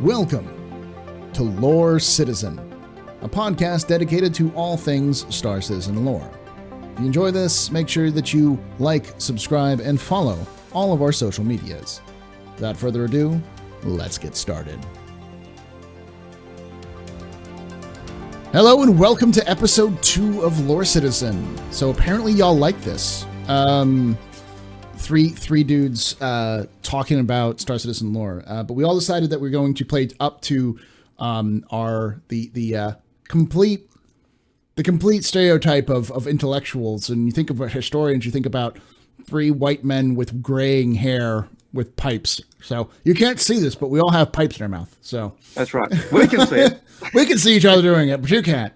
Welcome to Lore Citizen, a podcast dedicated to all things Star Citizen lore. If you enjoy this, make sure that you like, subscribe, and follow all of our social medias. Without further ado, let's get started. Hello and welcome to episode 2 of Lore Citizen. So apparently y'all like this. Three dudes talking about Star Citizen lore, but we all decided that we're going to play up to the complete stereotype of intellectuals. And you think of historians, you think about 3 white men with graying hair with pipes. So you can't see this, but we all have pipes in our mouth. So that's right. We can see it. We can see each other doing it, but you can't.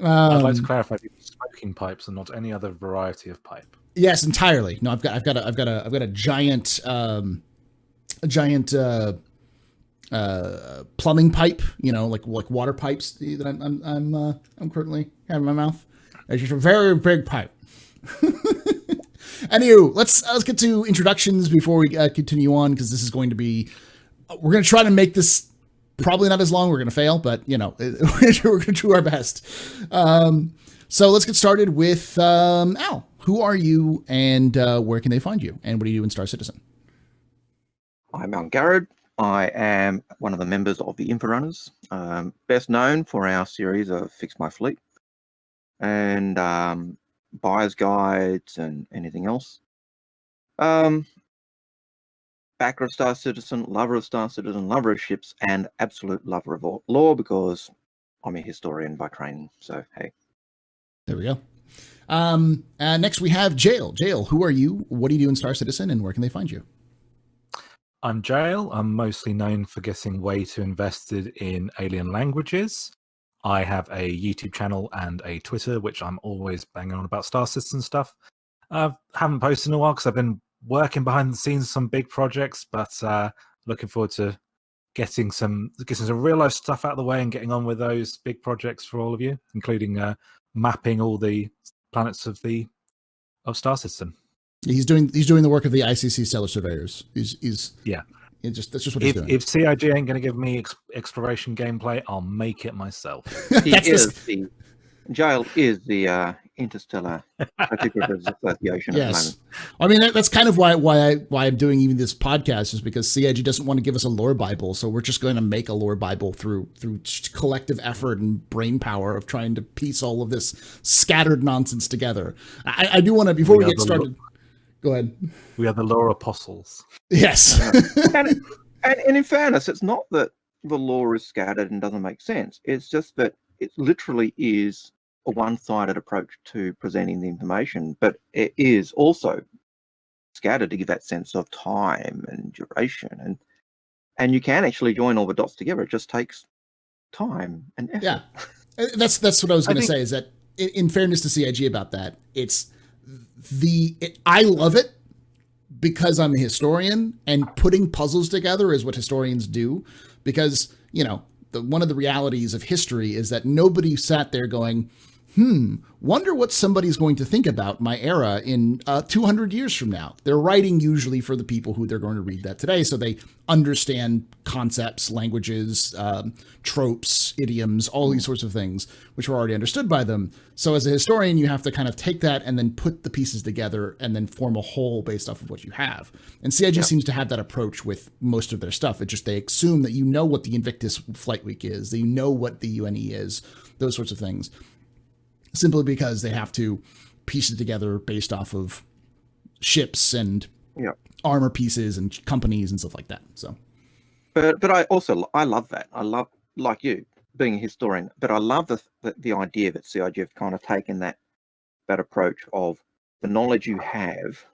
I'd like to clarify: smoking pipes and not any other variety of pipe. Yes, entirely. No, I've got a giant plumbing pipe. You know, like water pipes that I'm currently having in my mouth. It's just a very big pipe. Anywho, let's get to introductions before we continue on, because this is going to be. We're going to try to make this probably not as long. We're going to fail, but you know, we're going to do our best. So let's get started with Al. Who are you, and where can they find you, and what do you do in Star Citizen? I'm Al Garrod. I am one of the members of the Inforunners, best known for our series of Fix My Fleet and buyer's guides and anything else. Backer of Star Citizen, lover of Star Citizen, lover of ships, and absolute lover of lore, because I'm a historian by training. So hey, there we go. Next we have Jale. Jale, who are you? What do you do in Star Citizen, and where can they find you? I'm Jale. I'm mostly known for getting way too invested in alien languages. I have a YouTube channel and a Twitter, which I'm always banging on about Star Citizen stuff. I haven't posted in a while because I've been working behind the scenes on some big projects, but looking forward to getting some real life stuff out of the way and getting on with those big projects for all of you, including mapping all the planets of Star System. He's doing the work of the ICC Stellar Surveyors. That's just what he's doing. If CIG ain't going to give me exploration gameplay, I'll make it myself. Jale is the Interstellar Cartographers Association. Yes, I mean that's kind of why I'm doing even this podcast, is because CIG doesn't want to give us a lore Bible, so we're just going to make a lore Bible through collective effort and brain power of trying to piece all of this scattered nonsense together. I do want to, before we get started. Go ahead. We are the lore apostles. Yes. and in fairness, it's not that the lore is scattered and doesn't make sense. It's just that it literally is a one-sided approach to presenting the information, but it is also scattered to give that sense of time and duration, and you can actually join all the dots together. It just takes time and effort. Yeah, that's what I was going to say. Is that in fairness to CIG about that, I love it because I'm a historian, and putting puzzles together is what historians do, because you know. One of the realities of history is that nobody sat there going, wonder what somebody's going to think about my era in 200 years from now. They're writing usually for the people who they're going to read that today, so they understand concepts, languages, tropes, idioms, all these sorts of things, which were already understood by them. So as a historian, you have to kind of take that and then put the pieces together and then form a whole based off of what you have. And CIG seems to have that approach with most of their stuff. It's just they assume that you know what the Invictus Flight Week is, that you know what the UNE is, those sorts of things, simply because they have to piece it together based off of ships and armor pieces and companies and stuff like that. So, but I love that. I love, like you, being a historian, but I love the idea that CIG have kind of taken that approach of the knowledge you have,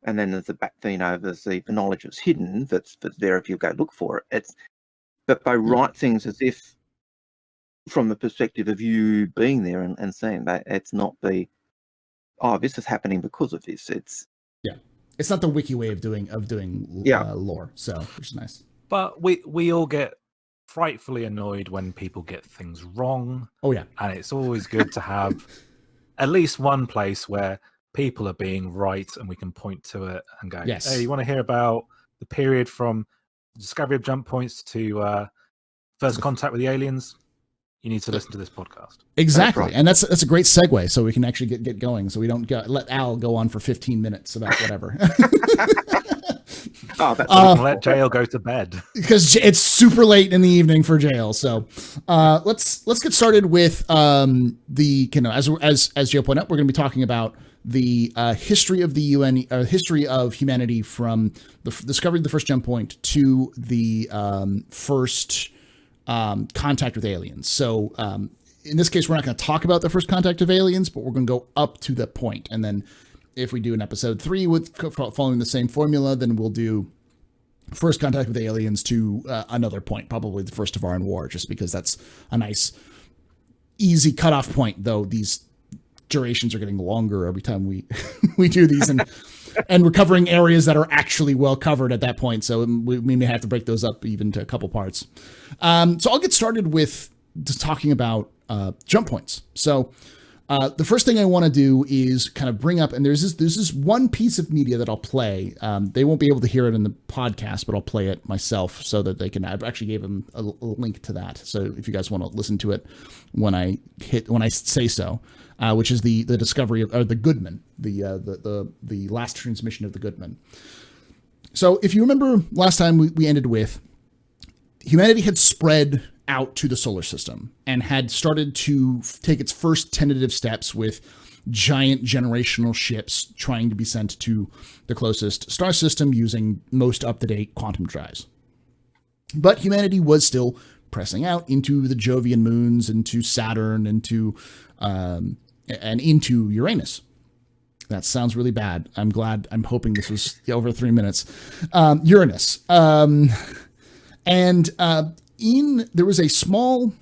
and then there's the knowledge that's hidden that's there if you go look for it. But they write things as if from the perspective of you being there and saying that it's not this is happening because of this. It's not the wiki way of doing lore, so which is nice. But we all get frightfully annoyed when people get things wrong. Oh yeah, and it's always good to have at least one place where people are being right and we can point to it and go, yes. Hey, you want to hear about the period from discovery of jump points to first contact with the aliens, you need to listen to this podcast. Exactly. That's right. And that's a great segue, so we can actually get going, so we don't let Al go on for 15 minutes about whatever. Oh, that's We can let Jale go to bed. Because it's super late in the evening for Jale. So let's get started with as Jale pointed out, we're going to be talking about the history of the UN, history of humanity from the discovery of the first jump point to the first contact with aliens. So in this case, we're not going to talk about the first contact of aliens, but we're going to go up to that point. And then if we do an episode 3 with following the same formula, then we'll do first contact with aliens to another point, probably the first of Iron War, just because that's a nice, easy cutoff point, though these durations are getting longer every time we we do these, and we're covering areas that are actually well covered at that point, so we may have to break those up even to a couple parts. So I'll get started with just talking about jump points. So the first thing I want to do is kind of bring up, and there's this one piece of media that I'll play. They won't be able to hear it in the podcast, but I'll play it myself so that they can. I actually gave them a link to that. So if you guys want to listen to it when I say so, which is the discovery of, or the Goodman, the last transmission of the Goodman. So if you remember last time we ended with humanity had spread out to the solar system and had started to take its first tentative steps with giant generational ships trying to be sent to the closest star system using most up-to-date quantum drives. But humanity was still pressing out into the Jovian moons, into Saturn, into Uranus. That sounds really bad. I'm hoping this was over 3 minutes. Uranus. There was a small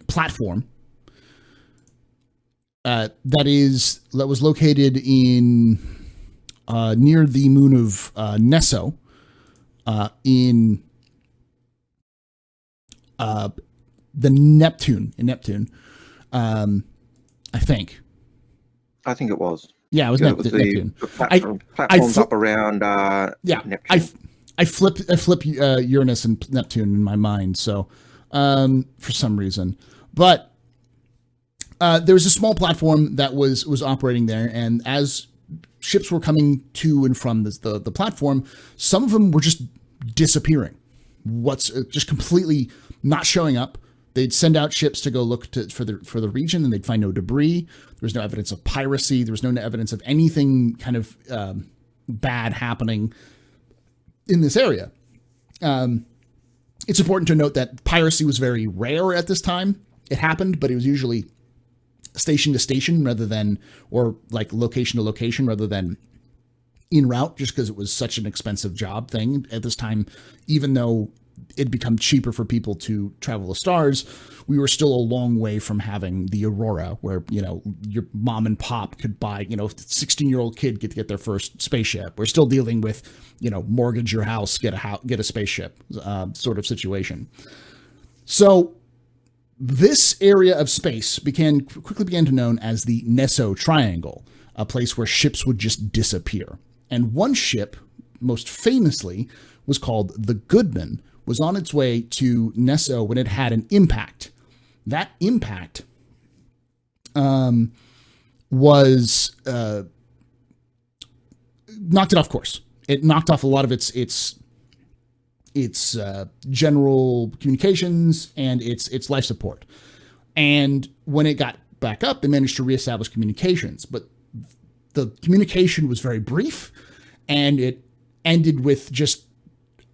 platform that was located in near the moon of Neso in the Neptune. I think it was. Yeah, it was Neptune. The platforms up around Neptune. I flip Uranus and Neptune in my mind, so for some reason. But there was a small platform that was operating there, and as ships were coming to and from the platform, some of them were just disappearing. Just completely not showing up. They'd send out ships to go look for the region, and they'd find no debris. There was no evidence of piracy. There was no evidence of anything kind of bad happening in this area. It's important to note that piracy was very rare at this time. It happened, but it was usually station to station or like location to location rather than en route, just because it was such an expensive job thing at this time. Even though it'd become cheaper for people to travel the stars, we were still a long way from having the Aurora, where, your mom and pop could buy, 16-year-old kid get their first spaceship. We're still dealing with, mortgage your house, get a spaceship sort of situation. So this area of space quickly began to known as the Neso Triangle, a place where ships would just disappear. And one ship, most famously, was called the Goodman, was on its way to Neso when it had an impact. That impact was knocked it off course. It knocked off a lot of its general communications and its life support. And when it got back up, they managed to reestablish communications. But the communication was very brief, and it ended with just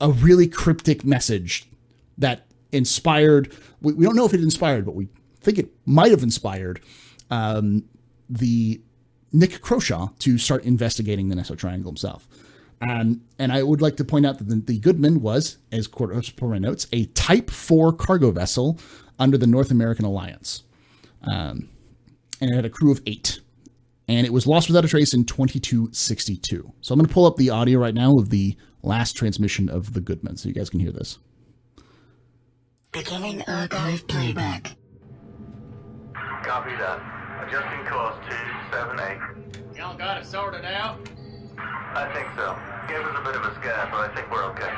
a really cryptic message that inspired, we don't know if it inspired, but we think it might have inspired the Nick Croshaw to start investigating the Neso Triangle himself. And I would like to point out that the Goodman was, as per my notes, a Type 4 cargo vessel under the North American Alliance. And it had a crew of 8. And it was lost without a trace in 2262. So I'm going to pull up the audio right now of the last transmission of the Goodman, so you guys can hear this. Beginning archive playback. Copy that. Adjusting course 278. Y'all got it sorted out? I think so. Gave us a bit of a scare, but I think we're okay.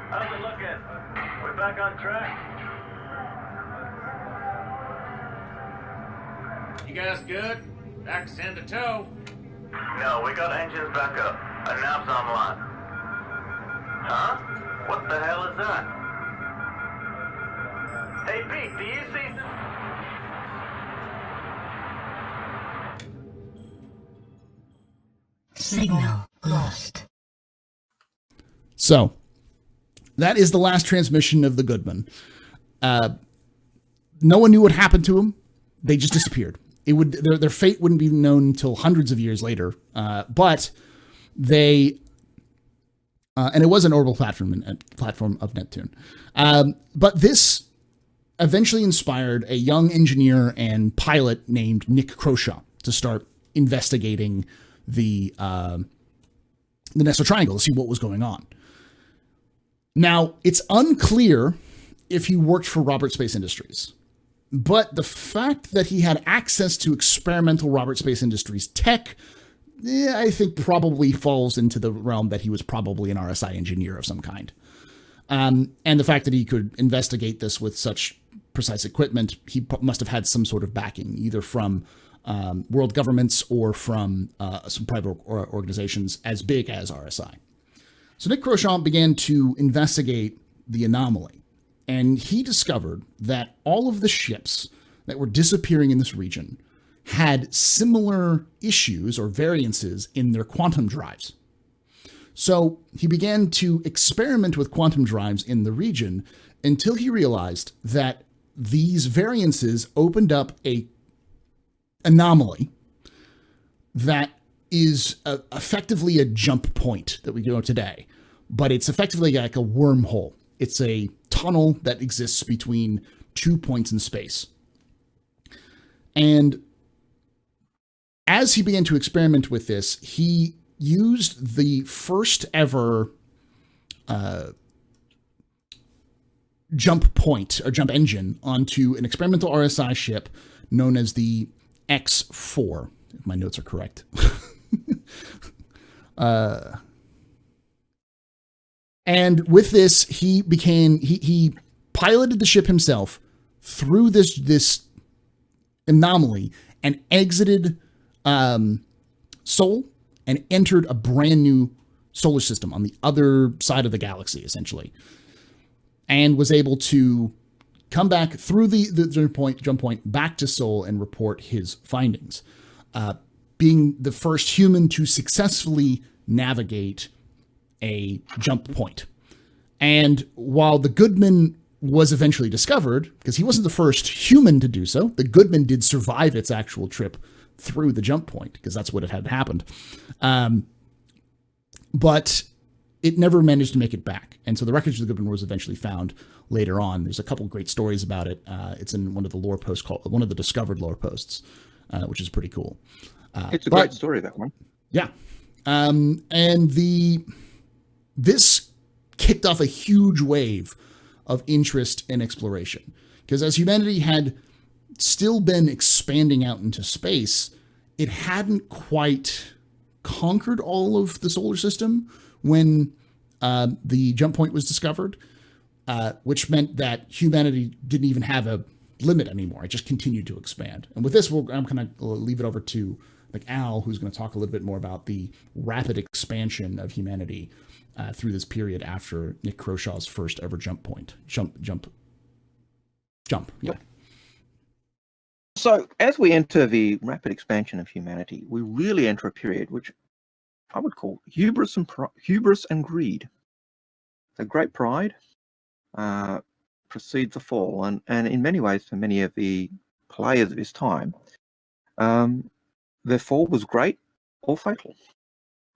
How's it looking? We're back on track. You guys good? Axe hand to toe. No, we got engines back up. And nav's online. Huh? What the hell is that? Hey, Pete, do you see... Signal lost. So, that is the last transmission of the Goodman. No one knew what happened to them. They just disappeared. Their fate wouldn't be known until hundreds of years later. But they, and it was an orbital platform of Neptune. But this eventually inspired a young engineer and pilot named Nick Croshaw to start investigating the Nestor Triangle to see what was going on. Now, it's unclear if he worked for Robert Space Industries, but the fact that he had access to experimental Robert Space Industries tech, I think probably falls into the realm that he was probably an RSI engineer of some kind. And the fact that he could investigate this with such precise equipment, he must have had some sort of backing, either from world governments or from some private organizations as big as RSI. So Nick Croshaw began to investigate the anomaly, and he discovered that all of the ships that were disappearing in this region had similar issues or variances in their quantum drives. So he began to experiment with quantum drives in the region until he realized that these variances opened up a anomaly that is effectively a jump point that we know today, but it's effectively like a wormhole. It's a tunnel that exists between 2 points in space. And as he began to experiment with this, he used the first ever jump point or jump engine onto an experimental RSI ship known as the X4, if my notes are correct. And with this, he piloted the ship himself through this anomaly and exited Sol and entered a brand new solar system on the other side of the galaxy, essentially, and was able to come back through the jump point back to Sol and report his findings, being the first human to successfully navigate a jump point. And while the Goodman was eventually discovered, because he wasn't the first human to do so, the Goodman did survive its actual trip through the jump point, because that's what had happened. But it never managed to make it back. And so the wreckage of the Goodman was eventually found later on. There's a couple of great stories about it. It's in one of the lore posts, one of the discovered lore posts, which is pretty cool. It's a great story, that one. Yeah. And this kicked off a huge wave of interest in exploration, because as humanity had still been expanding out into space, it hadn't quite conquered all of the solar system when the jump point was discovered, which meant that humanity didn't even have a limit anymore. It just continued to expand. And with this, I'm going to leave it over to Al, who's going to talk a little bit more about the rapid expansion of humanity through this period after Nick Croshaw's first ever jump point. Jump. Yeah. So as we enter the rapid expansion of humanity, we really enter a period which I would call hubris and greed. So great pride precedes the fall, and in many ways, for many of the players of his time, their fall was great or fatal.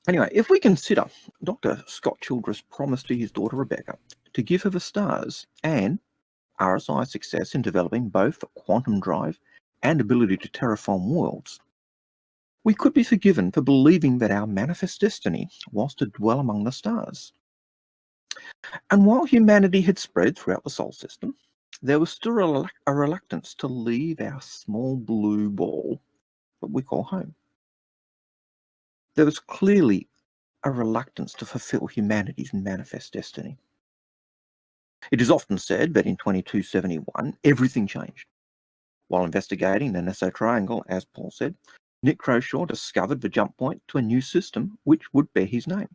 Anyway, if we consider Dr. Scott Childress promised to his daughter Rebecca to give her the stars and RSI's success in developing both a quantum drive and ability to terraform worlds, we could be forgiven for believing that our manifest destiny was to dwell among the stars. And while humanity had spread throughout the solar system, there was still a reluctance to leave our small blue ball that we call home. There was clearly a reluctance to fulfill humanity's manifest destiny. It is often said that in 2271, everything changed. While investigating the Neso Triangle, as Paul said, Nick Croshaw discovered the jump point to a new system which would bear his name.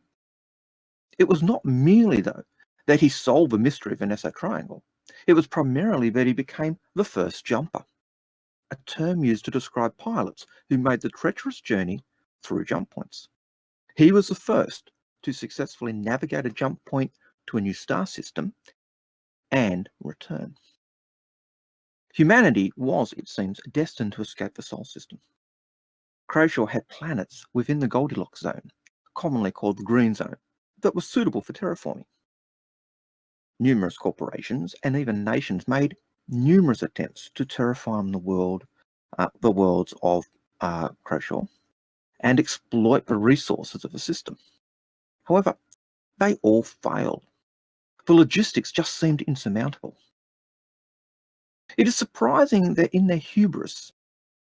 It was not merely, though, that he solved the mystery of the Neso Triangle. It was primarily that he became the first jumper, a term used to describe pilots who made the treacherous journey through jump points. He was the first to successfully navigate a jump point to a new star system and return. Humanity was, it seems, destined to escape the Sol system. Croshaw had planets within the Goldilocks zone, commonly called the Green Zone, that was suitable for terraforming. Numerous corporations and even nations made numerous attempts to terraform the worlds of Croshaw and exploit the resources of the system. However, they all failed. The logistics just seemed insurmountable. It is surprising that in their hubris,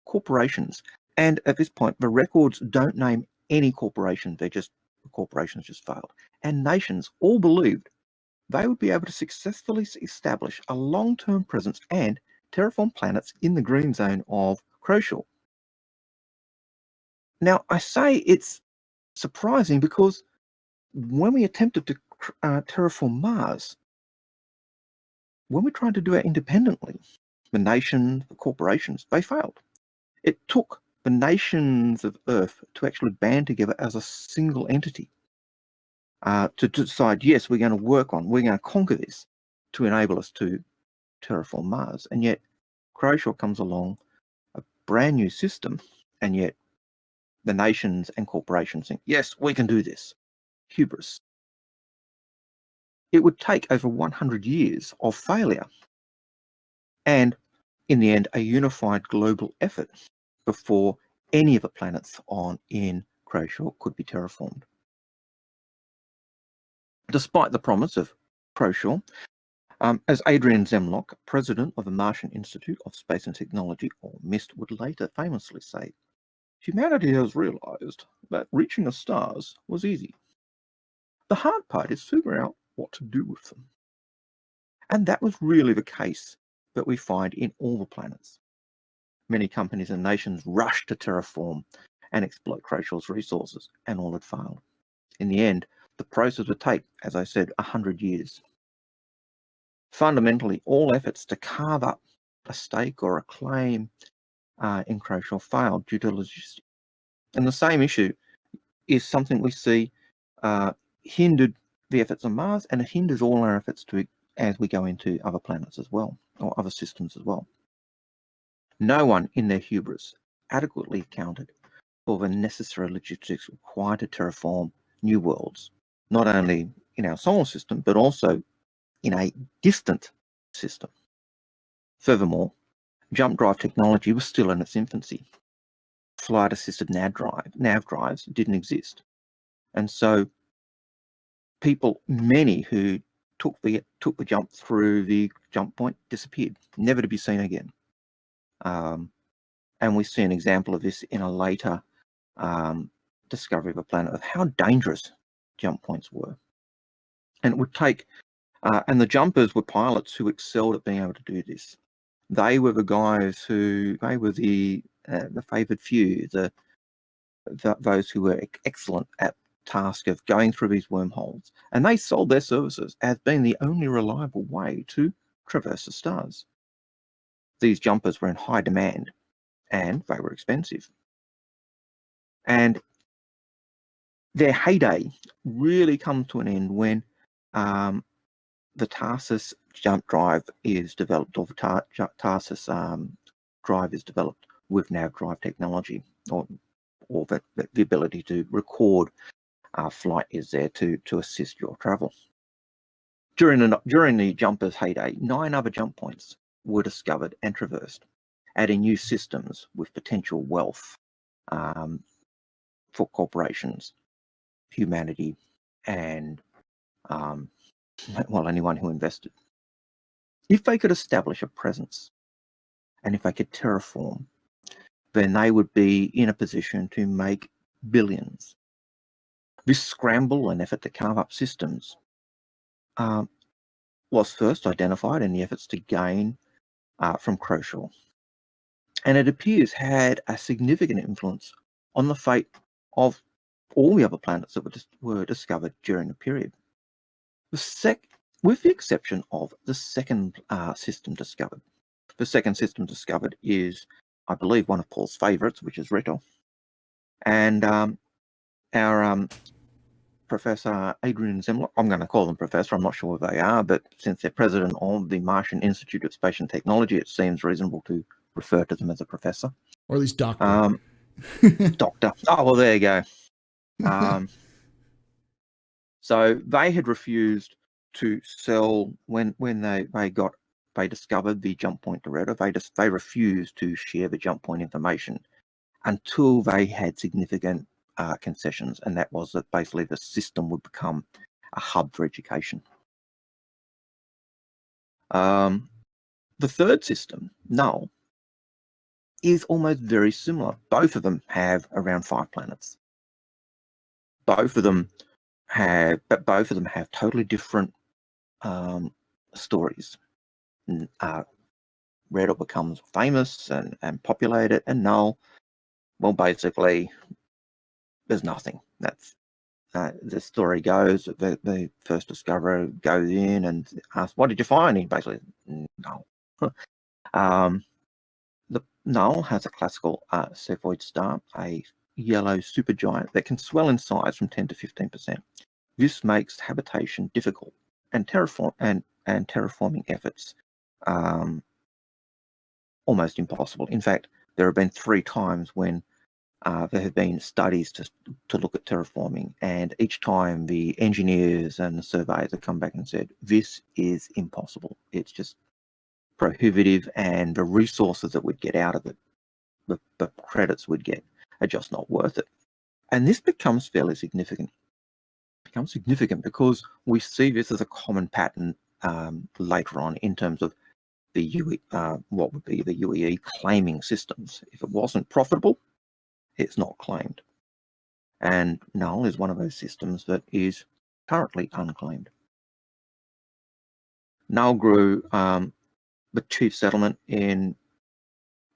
corporations, and at this point the records don't name any corporation, corporations just failed, and nations all believed they would be able to successfully establish a long-term presence and terraform planets in the green zone of Croshaw. Now, I say it's surprising because when we attempted to terraform Mars, when we tried to do it independently, the nations, the corporations, they failed. It took the nations of Earth to actually band together as a single entity to decide, yes, we're going to conquer this to enable us to terraform Mars. And yet Croshaw comes along, a brand new system, and yet the nations and corporations think, yes, we can do this. Hubris. It would take over 100 years of failure and, in the end, a unified global effort before any of the planets in Croshaw could be terraformed. Despite the promise of Croshaw, as Adrian Zemlock, president of the Martian Institute of Space and Technology, or MIST, would later famously say, humanity has realized that reaching the stars was easy. The hard part is figuring out what to do with them. And that was really the case that we find in all the planets. Many companies and nations rushed to terraform and exploit Croshaw's resources, and all had failed. In the end, the process would take, as I said, 100 years. Fundamentally, all efforts to carve up a stake or a claim in Croshaw failed due to logistics. And the same issue is something we see hindered the efforts on Mars, and it hinders all our efforts as we go into other planets as well, or other systems as well. No one in their hubris adequately accounted for the necessary logistics required to terraform new worlds, not only in our solar system, but also in a distant system. Furthermore, jump drive technology was still in its infancy. Flight-assisted nav drives didn't exist. And so many who took the jump through the jump point disappeared, never to be seen again. And we see an example of this in a later discovery of a planet, of how dangerous jump points were. And it would take, and the jumpers were pilots who excelled at being able to do this. They were the guys they were the favoured few, those who were excellent at task of going through these wormholes, and they sold their services as being the only reliable way to traverse the stars. These jumpers were in high demand, and they were expensive. And their heyday really comes to an end when the Tarsus jump drive is developed, or the Tarsus drive is developed with nav drive technology, or the ability to record flight is there to assist your travel. During the jumper's heyday, 9 other jump points were discovered and traversed, adding new systems with potential wealth for corporations, humanity, and anyone who invested. If they could establish a presence, and if they could terraform, then they would be in a position to make billions. This scramble and effort to carve up systems was first identified in the efforts to gain from Croshaw, and it appears had a significant influence on the fate of all the other planets that were discovered during the period. With the exception of the second system discovered. The second system discovered is, I believe, one of Paul's favourites, which is Rhetor. And our Professor Adrian Zemler, I'm going to call them Professor, I'm not sure who they are, but since they're president of the Martian Institute of Space and Technology, it seems reasonable to refer to them as a professor. Or at least doctor. Doctor. Oh, well, there you go. So they had refused to sell when they discovered the jump point to Rhetor. They refused to share the jump point information until they had significant concessions, and that was that basically the system would become a hub for education. The third system, Null, is almost very similar. Both of them have around 5 planets. Both of them have totally different stories. Rhetor becomes famous and populated, and Null, well, basically, there's nothing. That's the story goes. The first discoverer goes in and asks, "What did you find?" He basically, no. The Null has a classical Cepheid star, a yellow supergiant that can swell in size from 10 to 15%. This makes habitation difficult, and terraforming efforts almost impossible. In fact, there have been 3 times when there have been studies to look at terraforming, and each time the engineers and the surveyors have come back and said, this is impossible. It's just prohibitive, and the resources that we'd get out of it, the credits we'd get, are just not worth it. And this becomes fairly significant. Because we see this as a common pattern later on in terms of the what would be the UEE claiming systems. If it wasn't profitable, it's not claimed. And Null is one of those systems that is currently unclaimed. Null grew the chief settlement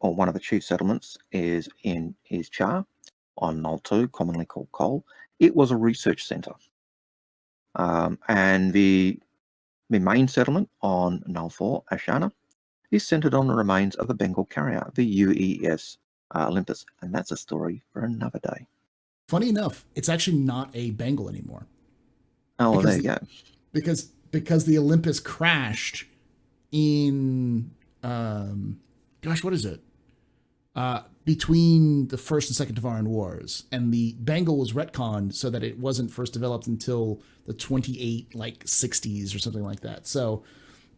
one of the chief settlements is Char on Null 2, commonly called Cole. It was a research centre. And the main settlement on Null 4, Ashana, is centred on the remains of a Bengal carrier, the UES Olympus, and that's a story for another day. Funny enough, it's actually not a Bengal anymore. Oh, well, there you go. Because the Olympus crashed in, what is it? Between the First and Second Tevaran Wars, and the Bengal was retconned so that it wasn't first developed until the 60s or something like that. So,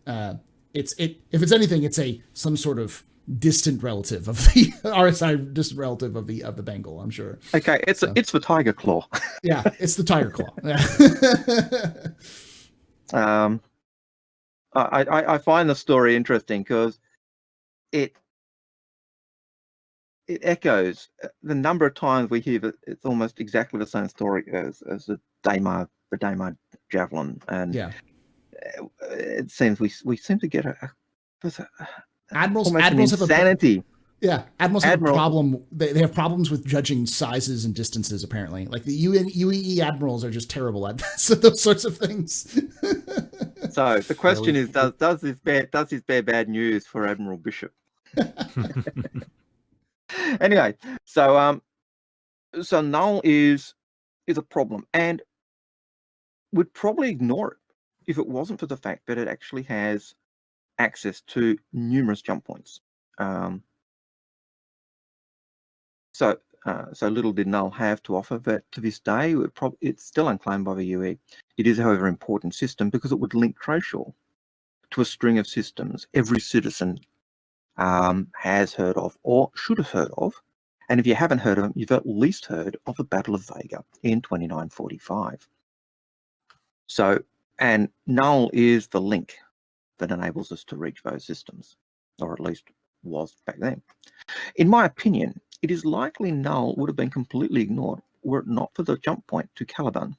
if it's anything, it's some sort of distant relative of the RSI, distant relative of the Bengal, I'm sure. Okay, it's the tiger claw. Yeah, it's the tiger claw. Yeah. I find the story interesting because it echoes the number of times we hear that it's almost exactly the same story as the Daymar javelin, and yeah, it seems we seem to get admirals insanity. Admirals have a problem. They have problems with judging sizes and distances, apparently. Like the UEE admirals are just terrible at those sorts of things. So the question is, does this bear bad news for Admiral Bishop? Anyway, so Null is a problem, and would probably ignore it if it wasn't for the fact that it actually has access to numerous jump points. So little did Null have to offer that to this day. It's still unclaimed by the UE. It is, however, an important system because it would link Croshaw to a string of systems every citizen has heard of or should have heard of. And if you haven't heard of them, you've at least heard of the Battle of Vega in 2945. So, and Null is the link that enables us to reach those systems, or at least was back then. In my opinion, it is likely Null would have been completely ignored were it not for the jump point to Caliban,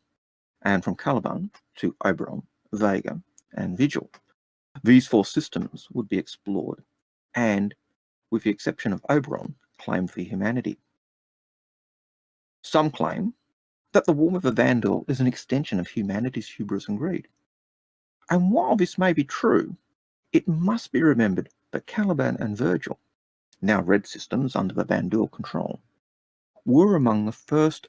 and from Caliban to Oberon, Vega, and Vigil. These 4 systems would be explored, and, with the exception of Oberon, claimed for humanity. Some claim that the War of the Vandal is an extension of humanity's hubris and greed. And while this may be true, it must be remembered that Caliban and Virgil, now red systems under the Vandal control, were among the first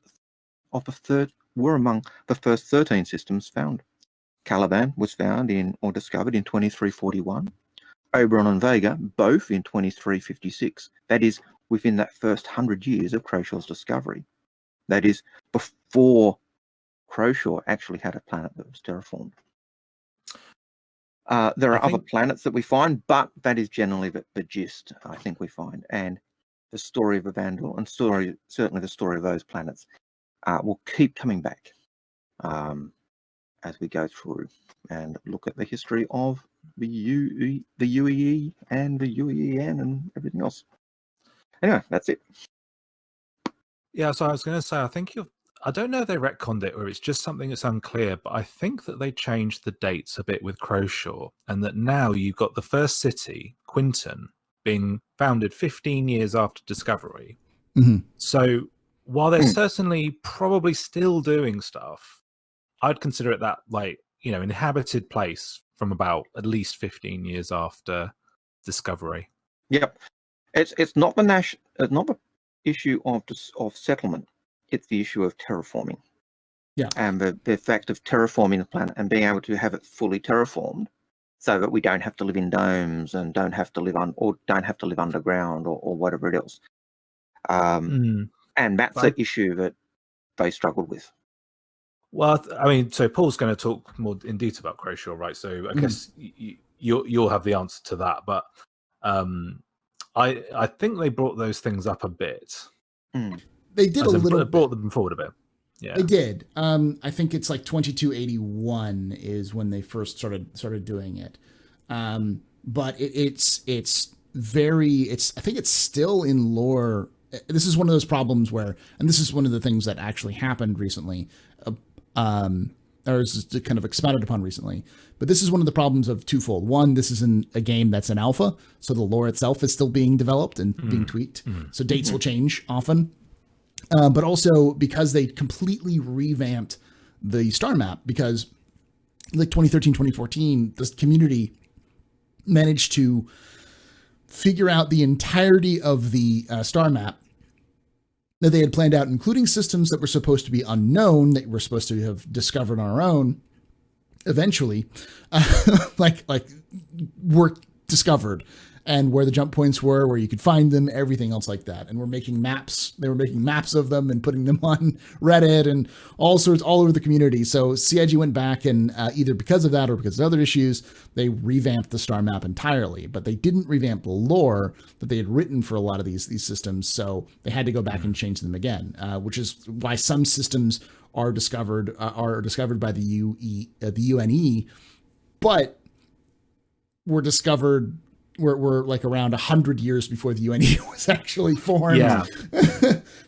13 systems found. Caliban was found in or discovered in 2341. Oberon and Vega both in 2356. That is within that first 100 years of Croshaw's discovery. That is before Croshaw actually had a planet that was terraformed. There are other planets that we find, but that is generally the gist, I think, we find. And the story of the Vandal and certainly the story of those planets will keep coming back as we go through and look at the history of the UEE and the UEEN and everything else. Anyway, that's it. Yeah, so I was going to say, I don't know if they retconned it or it's just something that's unclear, but I think that they changed the dates a bit with Croshaw, and that now you've got the first city, Quinton, being founded 15 years after discovery. Mm-hmm. So while they're certainly probably still doing stuff, I'd consider it that, like, you know, inhabited place from about at least 15 years after discovery. Yep. It's not the issue of settlement. It's the issue of terraforming. Yeah. And the fact of terraforming the planet and being able to have it fully terraformed so that we don't have to live in domes and don't have to live underground or whatever else. And that's the issue that they struggled with. Well, I mean, so Paul's going to talk more in detail about Croshaw, right? So I guess you'll have the answer to that. But I think they brought those things up a bit. They did a little bit. Brought them forward a bit. Yeah, they did. I think it's like 2281 is when they first started doing it. But it's I think it's still in lore. This is one of those problems where, and this is one of the things that actually happened recently, or is kind of expounded upon recently. But this is one of the problems of twofold. One, this is a game that's in alpha, so the lore itself is still being developed and being tweaked. So dates will change often. But also because they completely revamped the star map, because like 2013, 2014, the community managed to figure out the entirety of the star map that they had planned out, including systems that were supposed to be unknown, that we're supposed to have discovered on our own eventually, like were discovered, and where the jump points were, where you could find them, everything else like that. And we're making maps. They were making maps of them and putting them on Reddit and all over the community. So CIG went back and either because of that or because of other issues, they revamped the star map entirely. But they didn't revamp the lore that they had written for a lot of these systems. So they had to go back and change them again, which is why some systems are discovered by the UNE, but were discovered. We're like around 100 years before the UNE was actually formed. Yeah.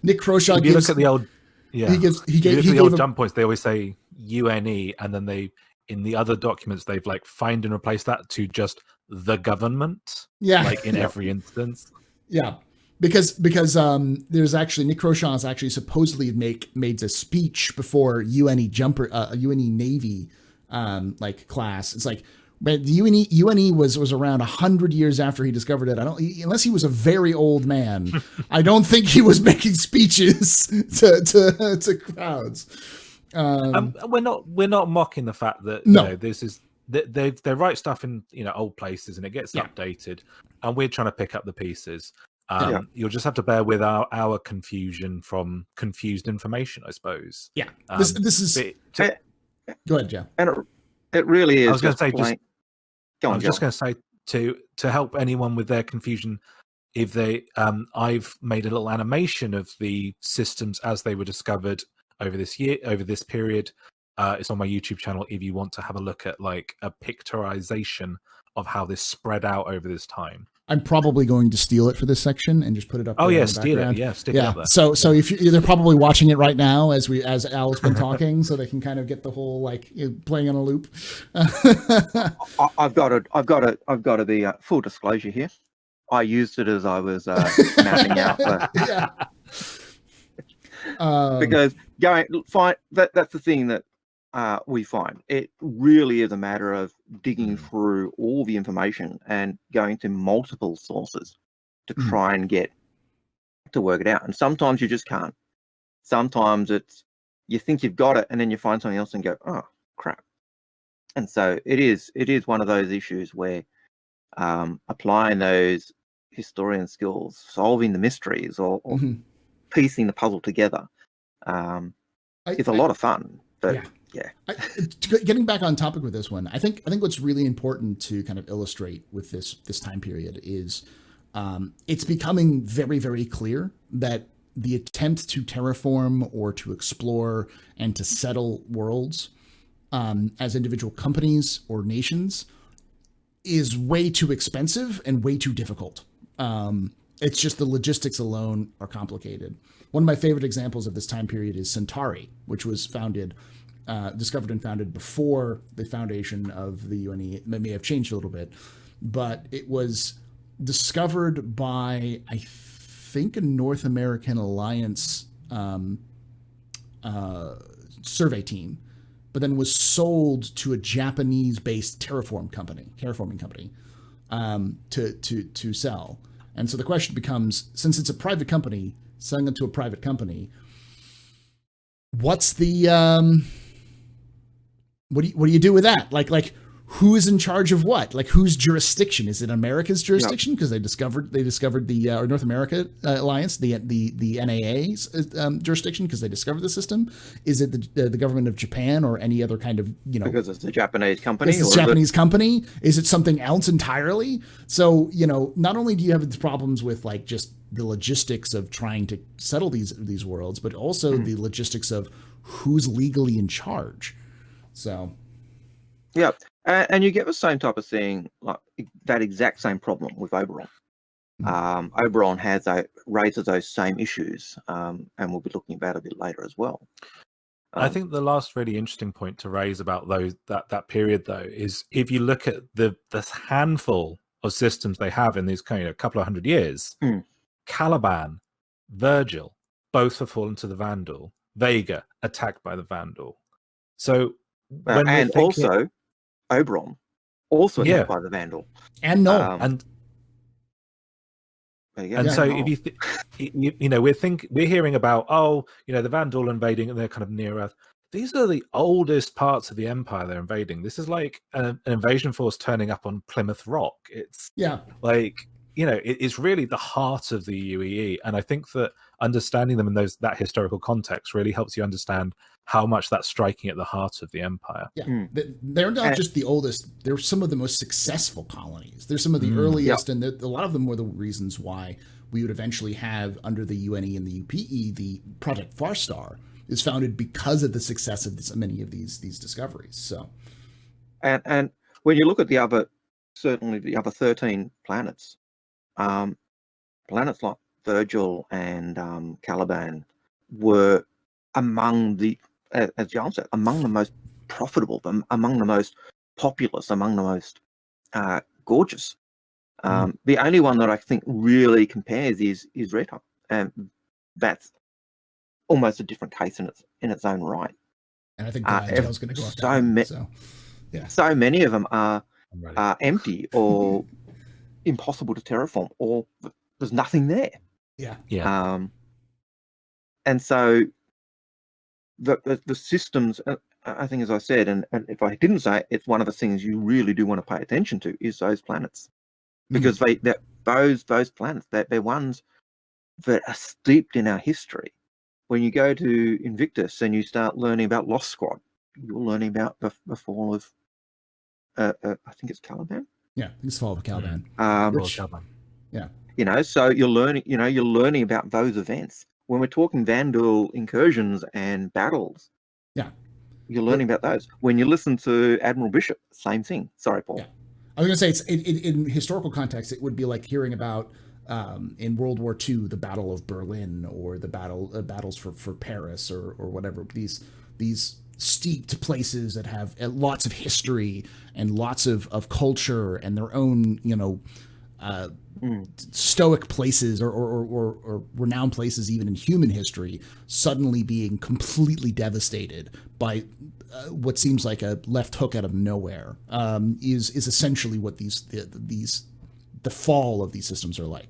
Nick Croshaw if you look at the old, he gave the old jump points, they always say UNE, and then they, in the other documents, they've like find and replace that to just the government. Yeah. Like in every instance. Yeah. Because there's actually Nick Croshaw has actually supposedly made a speech before UNE UNE Navy like class. It's like, but the UNE was around 100 years after he discovered it. Unless he was a very old man, I don't think he was making speeches to crowds. We're not mocking the fact that you know, this is they write stuff in old places and it gets updated, and we're trying to pick up the pieces. You'll just have to bear with our confusion from confused information, I suppose. Yeah, this is. Go ahead, Joe. And it really is. I was going to say I was just going to say to help anyone with their confusion, if they, I've made a little animation of the systems as they were discovered over this period. It's on my YouTube channel if you want to have a look at like a pictorization of how this spread out over this time. I'm probably going to steal it for this section and just put it up. Oh there yeah, in the steal background. it. Yeah, stick it up there. So if they're probably watching it right now as Al's been talking, so they can kind of get the whole playing on a loop. I've got to be full disclosure here. I used it as I was mapping out because that's the thing that we find. It really is a matter of digging through all the information and going to multiple sources to try and get to work it out. And sometimes you just can't. Sometimes you think you've got it, and then you find something else and go, oh crap. And so it is one of those issues where applying those historian skills, solving the mysteries or piecing the puzzle together is a lot of fun. But yeah. Getting back on topic with this one, I think what's really important to kind of illustrate with this time period is it's becoming very, very clear that the attempt to terraform or to explore and to settle worlds as individual companies or nations is way too expensive and way too difficult. It's just the logistics alone are complicated. One of my favorite examples of this time period is Centauri, which was discovered and founded before the foundation of the UNE. It may have changed a little bit, but it was discovered by, I think, a North American Alliance survey team, but then was sold to a Japanese-based terraforming company to sell. And so the question becomes, since it's a private company, selling it to a private company, what's the what do you do with that? Like who's in charge of what? Like whose jurisdiction? Is it America's jurisdiction because they discovered the or North America Alliance, the NAA's jurisdiction because they discovered the system? Is it the government of Japan or any other kind of because it's a Japanese company? Is it a Japanese company? Is it something else entirely? So not only do you have the problems with like just the logistics of trying to settle these worlds, but also the logistics of who's legally in charge. So, yeah. And you get the same type of thing, like that exact same problem with Oberon. Oberon raises those same issues, and we'll be looking about it a bit later as well. I think the last really interesting point to raise about that period, though, is if you look at this handful of systems they have in these kind of couple of hundred years, Caliban, Virgil, both have fallen to the Vandal. Vega, attacked by the Vandal. So, also Oberon, also hit by the Vandal, and Null, and so if we're hearing about the Vandal invading and they're kind of near Earth. These are the oldest parts of the Empire they're invading. This is like an invasion force turning up on Plymouth Rock. It's it's really the heart of the UEE, and I think that understanding them in that historical context really helps you understand how much that's striking at the heart of the Empire. Yeah, they're not just the oldest; they're some of the most successful colonies. They're some of the earliest, and a lot of them were the reasons why we would eventually have under the UNE and the UPE the Project Farstar is founded because of the success of many of these discoveries. So, and when you look at the other 13 planets. Planets like Virgil and Caliban were among the, as Jale said, among the most profitable, among the most populous, among the most gorgeous. The only one that I think really compares is Rhetor, and that's almost a different case in its own right. And I think Jale's going to go off so many of them are empty or impossible to terraform, or there's nothing there. And so the systems, I think, as I said, and if I didn't say it, it's one of the things you really do want to pay attention to is those planets, because those planets, they're ones that are steeped in our history. When you go to Invictus and you start learning about Lost Squad, you're learning about the fall of I think it's Caliban. Yeah, it's fall of Caliban. So you're learning about those events. When we're talking Vandal incursions and battles, you're learning about those. When you listen to Admiral Bishop, same thing. Sorry, Paul. I was going to say, in historical context, it would be like hearing about in World War II the Battle of Berlin, or the battles for Paris, or whatever. These steeped places that have lots of history and lots of culture and their own, stoic places or renowned places even in human history, suddenly being completely devastated by what seems like a left hook out of nowhere, is essentially what the fall of these systems are like.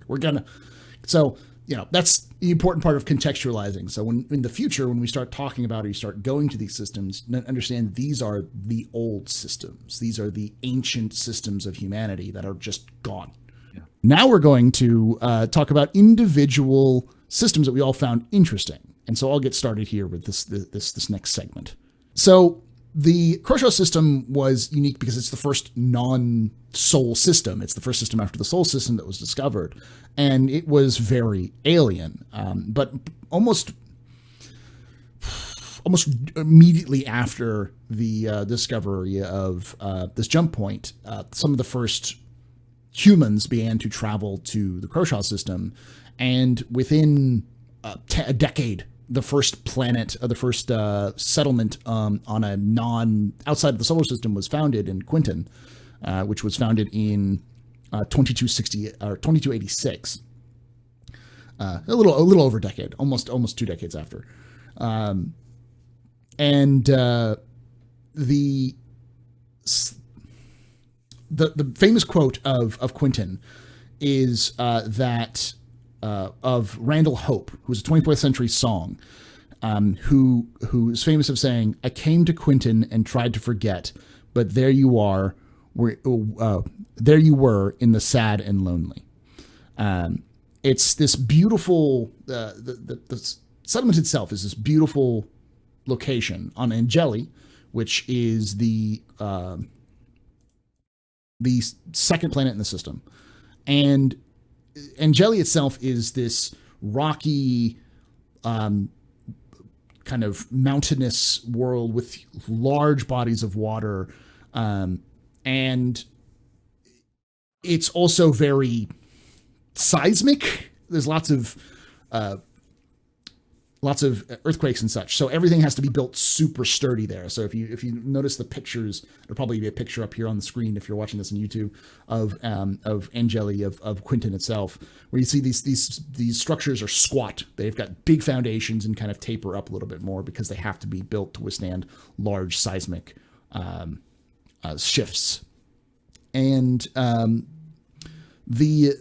That's the important part of contextualizing. So in the future, when we start talking about, or you start going to these systems, understand these are the old systems. These are the ancient systems of humanity that are just gone. Yeah. Now we're going to talk about individual systems that we all found interesting. And so I'll get started here with this next segment. So the Croshaw system was unique because it's the first non-Sol system. It's the first system after the Sol system that was discovered. And it was very alien. But almost immediately after the discovery of this jump point, some of the first humans began to travel to the Croshaw system. And within a decade, the first planet, the first settlement on a outside of the solar system was founded in Quinton, which was founded in 2286. A little over a decade, almost 2 decades after. The famous quote of Quinton is that of Randall Hope, who's a 24th century song, who is famous of saying, "I came to Quinton and tried to forget, but there you are, there you were in the sad and lonely." It's this beautiful, the settlement itself is this beautiful location on Angeli, which is the second planet in the system. And Angeli itself is this rocky, kind of mountainous world with large bodies of water. And it's also very seismic. There's lots of earthquakes and such. So everything has to be built super sturdy there. So if you notice the pictures, there'll probably be a picture up here on the screen if you're watching this on YouTube of Angeli, of Quinton itself, where you see these structures are squat. They've got big foundations and kind of taper up a little bit more because they have to be built to withstand large seismic shifts. And the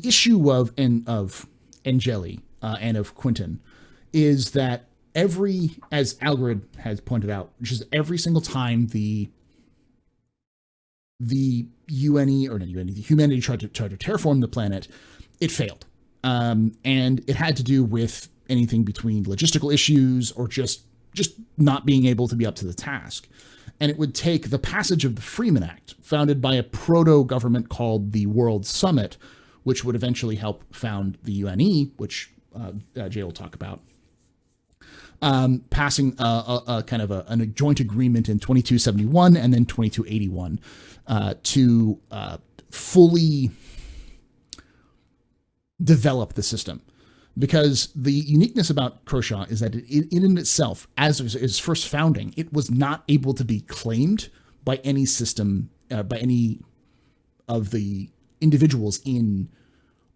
issue of Angeli and of Quinton is that as Algrid has pointed out, which is every single time the humanity tried to terraform the planet, it failed. And it had to do with anything between logistical issues or just not being able to be up to the task. And it would take the passage of the Freeman Act, founded by a proto-government called the World Summit, which would eventually help found the UNE, which Jale will talk about, passing a kind of a joint agreement in 2271 and then 2281 to fully develop the system. Because the uniqueness about Croshaw is that it in itself, as its first founding, it was not able to be claimed by any system, by any of the individuals in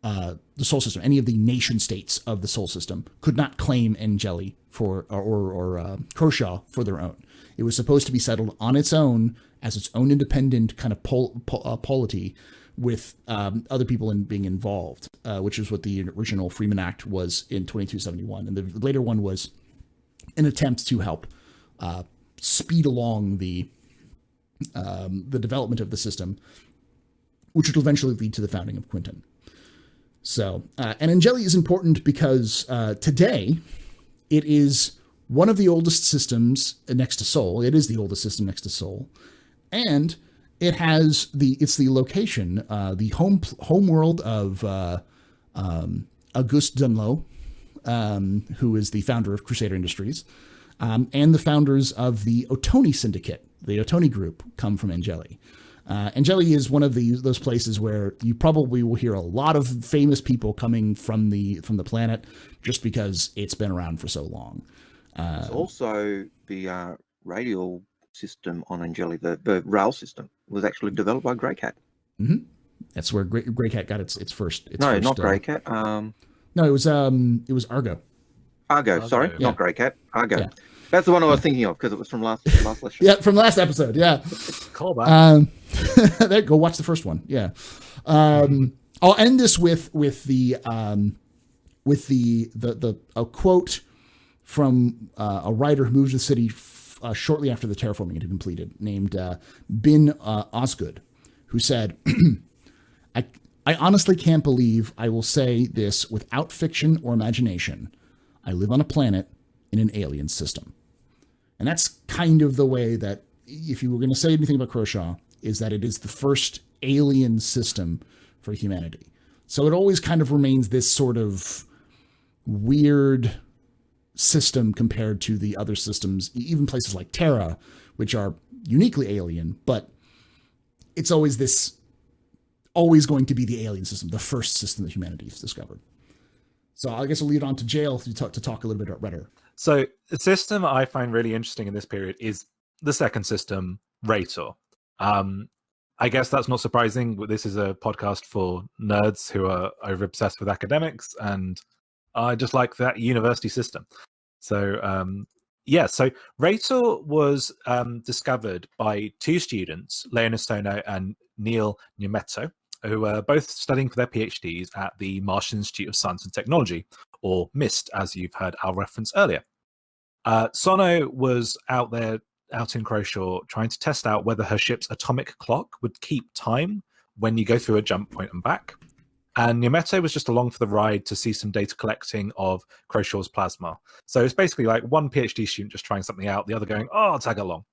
the Sol system. Any of the nation states of the Sol system could not claim Angeli or Croshaw for their own. It was supposed to be settled on its own as its own independent kind of polity, with other people being involved, which is what the original Freeman Act was in 2271. And the later one was an attempt to help speed along the development of the system, which would eventually lead to the founding of Quinton. So, and Angeli is important because today it is one of the oldest systems next to Sol. It is the oldest system next to Sol. And it has it's the location, the home world of Auguste Dunlop, who is the founder of Crusader Industries, and the founders of the Otoni Syndicate. The Otoni group come from Angeli. Angeli is one of those places where you probably will hear a lot of famous people coming from the planet, just because it's been around for so long. It's also the radial system on Angeli, the rail system, was actually developed by Grey Cat. Mm-hmm. That's where Grey Cat got its first. No, not Grey Cat. No, it was Argo. Argo. Sorry, Yeah. Not Grey Cat. Argo. Yeah. That's the one I was thinking of because it was from last lesson. Yeah, from last episode. Yeah. Callback. There, go watch the first one. Yeah. I'll end this with a quote from a writer who moved to the city shortly after the terraforming had completed, named Bin Osgood, who said, I honestly can't believe I will say this without fiction or imagination. I live on a planet in an alien system. And that's kind of the way that, if you were going to say anything about Croshaw, is that it is the first alien system for humanity. So it always kind of remains this sort of weird system compared to the other systems, even places like Terra, which are uniquely alien, but it's always going to be the alien system, the first system that humanity has discovered. So I guess I'll lead on to Jale to talk a little bit about Rhetor. So the system I find really interesting in this period is the second system, Rhetor. I guess that's not surprising. This is a podcast for nerds who are over obsessed with academics, and I just like that university system. So so Rhetor was discovered by two students, Leonard Sono and Neil Niemetto, who were both studying for their PhDs at the Martian Institute of Science and Technology, or MIST, as you've heard Al reference earlier. Sono was out in Croshaw trying to test out whether her ship's atomic clock would keep time when you go through a jump point and back. And Niemetto was just along for the ride to see some data collecting of Croshaw's plasma. So it's basically like one PhD student just trying something out, the other going, oh, I'll tag along.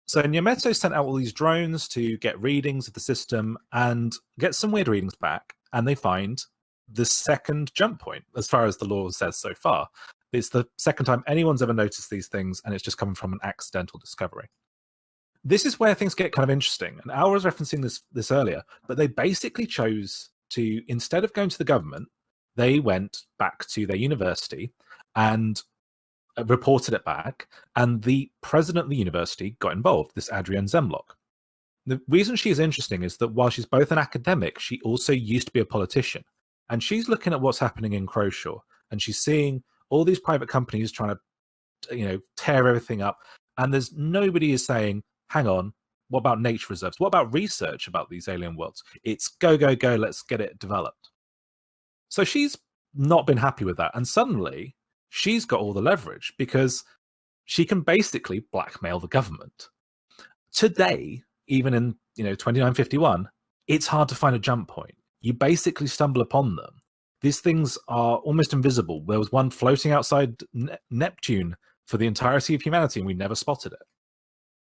So Niemetto sent out all these drones to get readings of the system and get some weird readings back. And they find the second jump point, as far as the law says so far. It's the second time anyone's ever noticed these things, and it's just coming from an accidental discovery. This is where things get kind of interesting. And Al was referencing this earlier, but they basically chose to, instead of going to the government, they went back to their university and reported it back, and the president of the university got involved, this Adrienne Zemlock. The reason she's interesting is that while she's both an academic, she also used to be a politician. And she's looking at what's happening in Croshaw, and she's seeing all these private companies trying to, tear everything up. And there's nobody is saying, hang on, what about nature reserves? What about research about these alien worlds? It's go, go, go, let's get it developed. So she's not been happy with that. And suddenly she's got all the leverage because she can basically blackmail the government. Today, even in 2951, it's hard to find a jump point. You basically stumble upon them. These things are almost invisible. There was one floating outside Neptune for the entirety of humanity, and we never spotted it.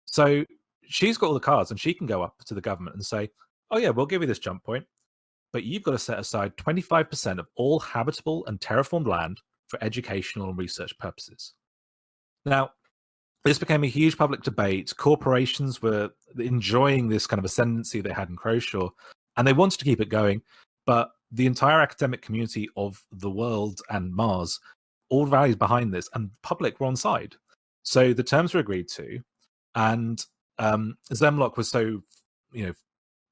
So she's got all the cards, and she can go up to the government and say, oh yeah, we'll give you this jump point, but you've got to set aside 25% of all habitable and terraformed land for educational and research purposes. Now, this became a huge public debate. Corporations were enjoying this kind of ascendancy they had in Croshaw, and they wanted to keep it going, but the entire academic community of the world and Mars all rallied behind this, and the public were on side. So the terms were agreed to, and Zemlock was so,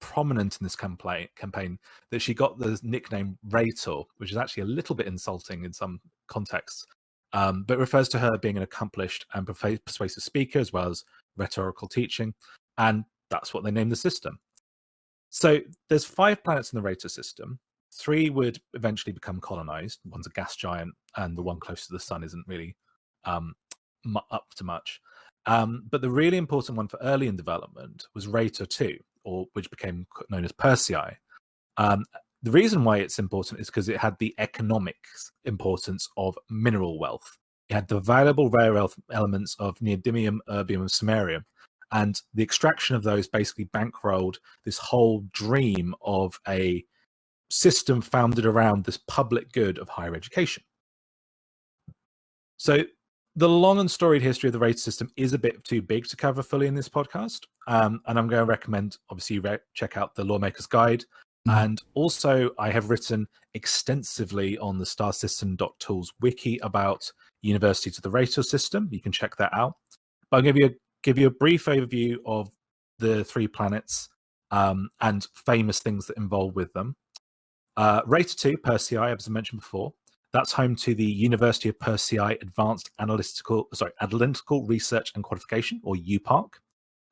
prominent in this campaign that she got the nickname Rhetor, which is actually a little bit insulting in some contexts, but refers to her being an accomplished and persuasive speaker as well as rhetorical teaching, and that's what they named the system. So there's 5 planets in the Rhetor system. 3 would eventually become colonized. One's a gas giant, and the one close to the sun isn't really up to much. But the really important one for early in development was Rhetor 2, or which became known as Persei. The reason why it's important is because it had the economics importance of mineral wealth. It had the valuable rare earth elements of neodymium, erbium, and samarium, and the extraction of those basically bankrolled this whole dream of a system founded around this public good of higher education. So the long and storied history of the Rhetor system is a bit too big to cover fully in this podcast. And I'm going to recommend, obviously, check out the Lawmaker's Guide. And also, I have written extensively on the starsystem.tools wiki about University to the Rhetor system. You can check that out. But I'll give you a brief overview of the 3 planets and famous things that involve with them. Rhetor 2, Persei, as I mentioned before, that's home to the University of Persei Advanced Analytical Research and Qualification, or UPARC.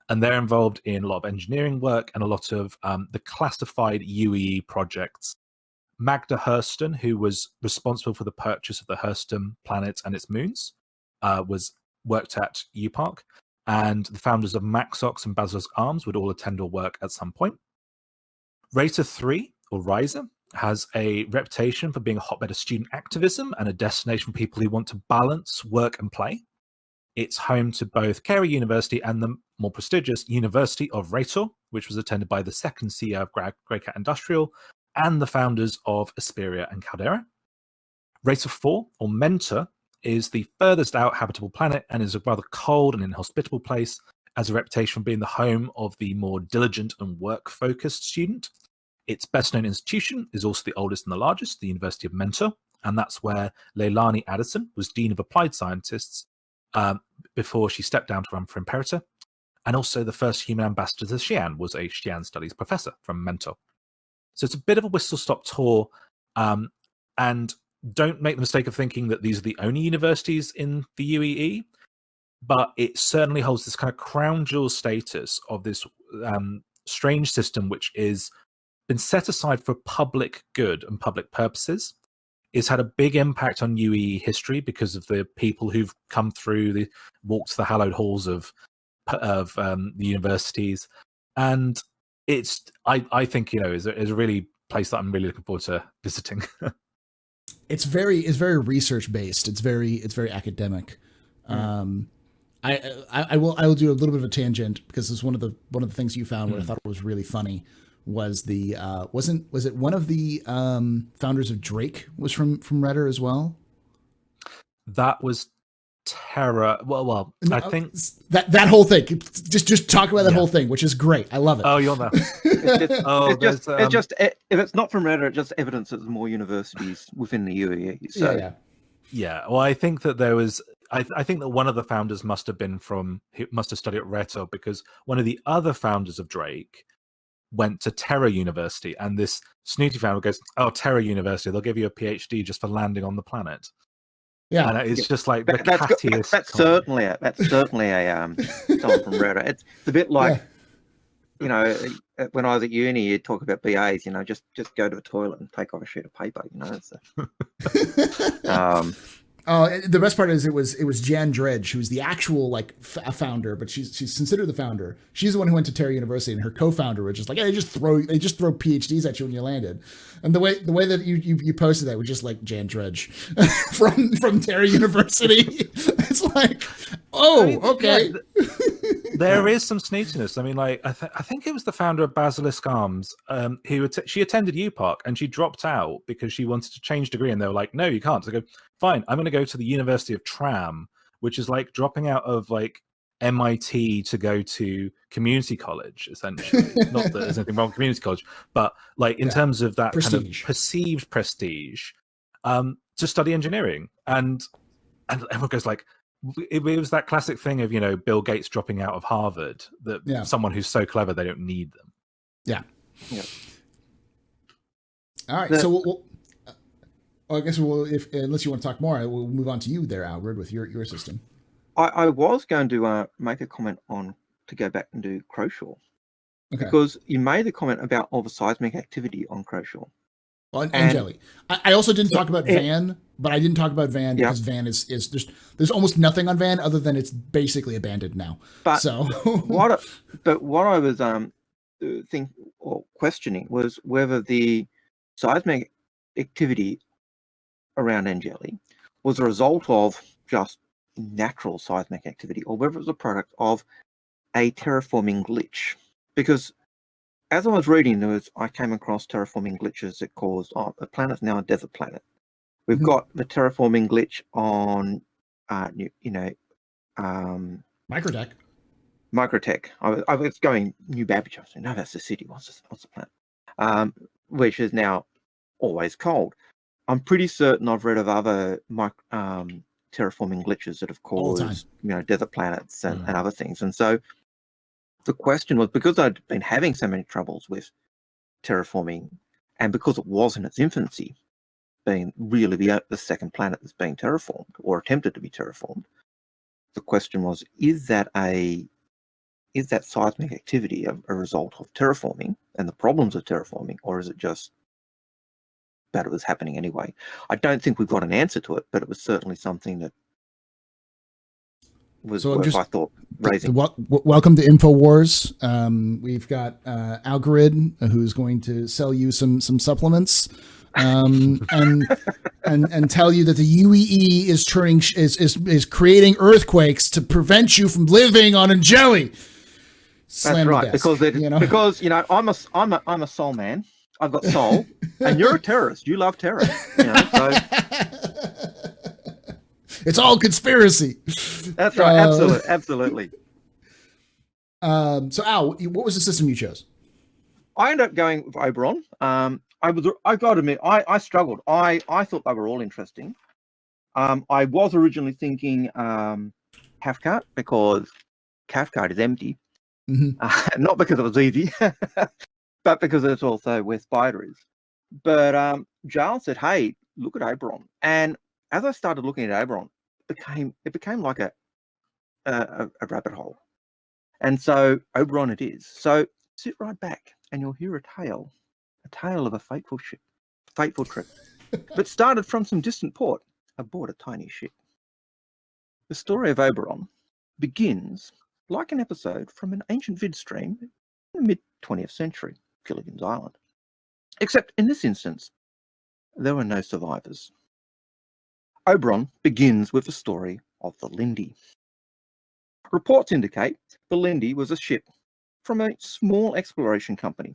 And they're involved in a lot of engineering work and a lot of the classified UEE projects. Magda Hurston, who was responsible for the purchase of the Hurston planet and its moons, worked at UPARC. And the founders of Maxox and Basilisk Arms would all attend or work at some point. Rhetor 3, or Riser, has a reputation for being a hotbed of student activism and a destination for people who want to balance work and play. It's home to both Carey University and the more prestigious University of Rhetor, which was attended by the second CEO of Greycat Industrial and the founders of Asperia and Caldera. Rhetor 4, or Mentor, is the furthest out habitable planet and is a rather cold and inhospitable place, has a reputation for being the home of the more diligent and work-focused student. Its best-known institution is also the oldest and the largest, the University of Mentor, and that's where Leilani Addison was Dean of Applied Scientists before she stepped down to run for Imperator. And also the first human ambassador to Xi'an was a Xi'an Studies professor from Mentor. So it's a bit of a whistle-stop tour, and don't make the mistake of thinking that these are the only universities in the UEE, but it certainly holds this kind of crown jewel status of this strange system, which is been set aside for public good and public purposes. It's had a big impact on UEE history because of the people who've come through, walked the hallowed halls of the universities, and I think is a really place that I'm really looking forward to visiting. It's very research based. It's very academic. I will do a little bit of a tangent because it's one of the things you found where I thought was really funny was the was it one of the founders of Drake was from Rhetor as well? That was Terra. Well, I think that whole thing. Just talk about that whole thing, which is great. I love it. Oh, you're there. It's just if it's not from Rhetor, it just evidence that there's more universities within the UAE. So yeah. Well, I think that there was. I think that one of the founders must have studied at Rhetor, because one of the other founders of Drake went to Terra University, and this snooty founder goes, "Oh, Terra University, they'll give you a PhD just for landing on the planet." Yeah, and it's just like the cattiest. That's certainly a someone from Rhetor. It's a bit like when I was at uni, you'd talk about BAs. Just go to the toilet and take off a sheet of paper. The best part is it was Jan Dredge, who was the actual founder, but she's considered the founder. She's the one who went to Terra University, and her co-founder was just like, they just throw PhDs at you when you landed. And the way that you posted that was just like Jan Dredge from Terra University. It's like, okay. There is some sneakiness. I mean, I think it was the founder of Basilisk Arms who she attended UPARC and she dropped out because she wanted to change degree, and they were like, "No, you can't." So I go, "Fine, I'm going to go to the University of Tram," which is like dropping out of MIT to go to community college, essentially. Not that there's anything wrong with community college, but in terms of that prestige. Kind of perceived prestige, to study engineering, and everyone goes like. It was that classic thing of Bill Gates dropping out of Harvard, that someone who's so clever they don't need them. Yeah. All right. So I guess if unless you want to talk more, we'll move on to you there, Albert, with your system. I was going to make a comment to go back and do Croshaw, because you made the comment about all the seismic activity on Croshaw. Well, and Jelly. I also didn't talk about Van, but I didn't talk about Van because Van is there's almost nothing on Van other than it's basically abandoned now. But what I was questioning was whether the seismic activity around Angeli was a result of just natural seismic activity, or whether it was a product of a terraforming glitch. Because as I was reading, I came across terraforming glitches that caused the planet's now a desert planet. We've got the terraforming glitch on Microtech. Microtech. I was going New Babbage. I was saying, no, that's the city. What's the planet? Which is now always cold. I'm pretty certain I've read of other terraforming glitches that have All the time. caused, desert planets and other things. And so the question was, because I'd been having so many troubles with terraforming, and because it was in its infancy, being really the second planet that's being terraformed or attempted to be terraformed, the question was, is that seismic activity a result of terraforming and the problems of terraforming, or is it just that it was happening anyway? I don't think we've got an answer to it, but it was certainly something that was worth, I thought, raising. Welcome to InfoWars. We've got Algorid, who's going to sell you some supplements, and tell you that the UEE is creating earthquakes to prevent you from living on Angeli. That's right, because I'm a soul man. I've got soul, and you're a terrorist. You love terror. So. It's all conspiracy. That's right. Absolutely. So, Al, what was the system you chose? I ended up going with Oberon. I got to admit, I struggled. I thought they were all interesting. I was originally thinking Cathcart, because Cathcart is empty. Mm-hmm. Not because it was easy, but because it's also where Spider is. But Jale said, hey, look at Oberon. And as I started looking at Oberon, it became like a rabbit hole. And so Oberon it is. So sit right back and you'll hear a tale of a fateful trip, but started from some distant port aboard a tiny ship. The story of Oberon begins like an episode from an ancient vid stream in the mid-20th century, Gilligan's Island. Except in this instance, there were no survivors. Oberon begins with the story of the Lindy. Reports indicate the Lindy was a ship from a small exploration company,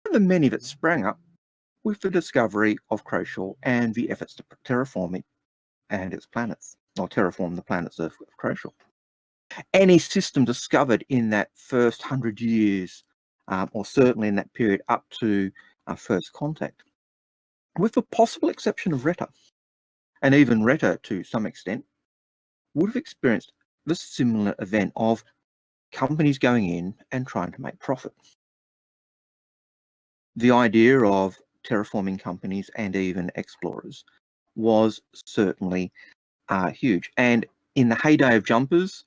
and the many that sprang up with the discovery of Croshaw and the efforts to terraform it and its planets, or terraform the planets of Croshaw. Any system discovered in that first 100 years, or certainly in that period up to first contact, with the possible exception of Rhetor, and even Rhetor to some extent, would have experienced the similar event of companies going in and trying to make profit. The idea of terraforming companies and even explorers was certainly huge. And in the heyday of jumpers,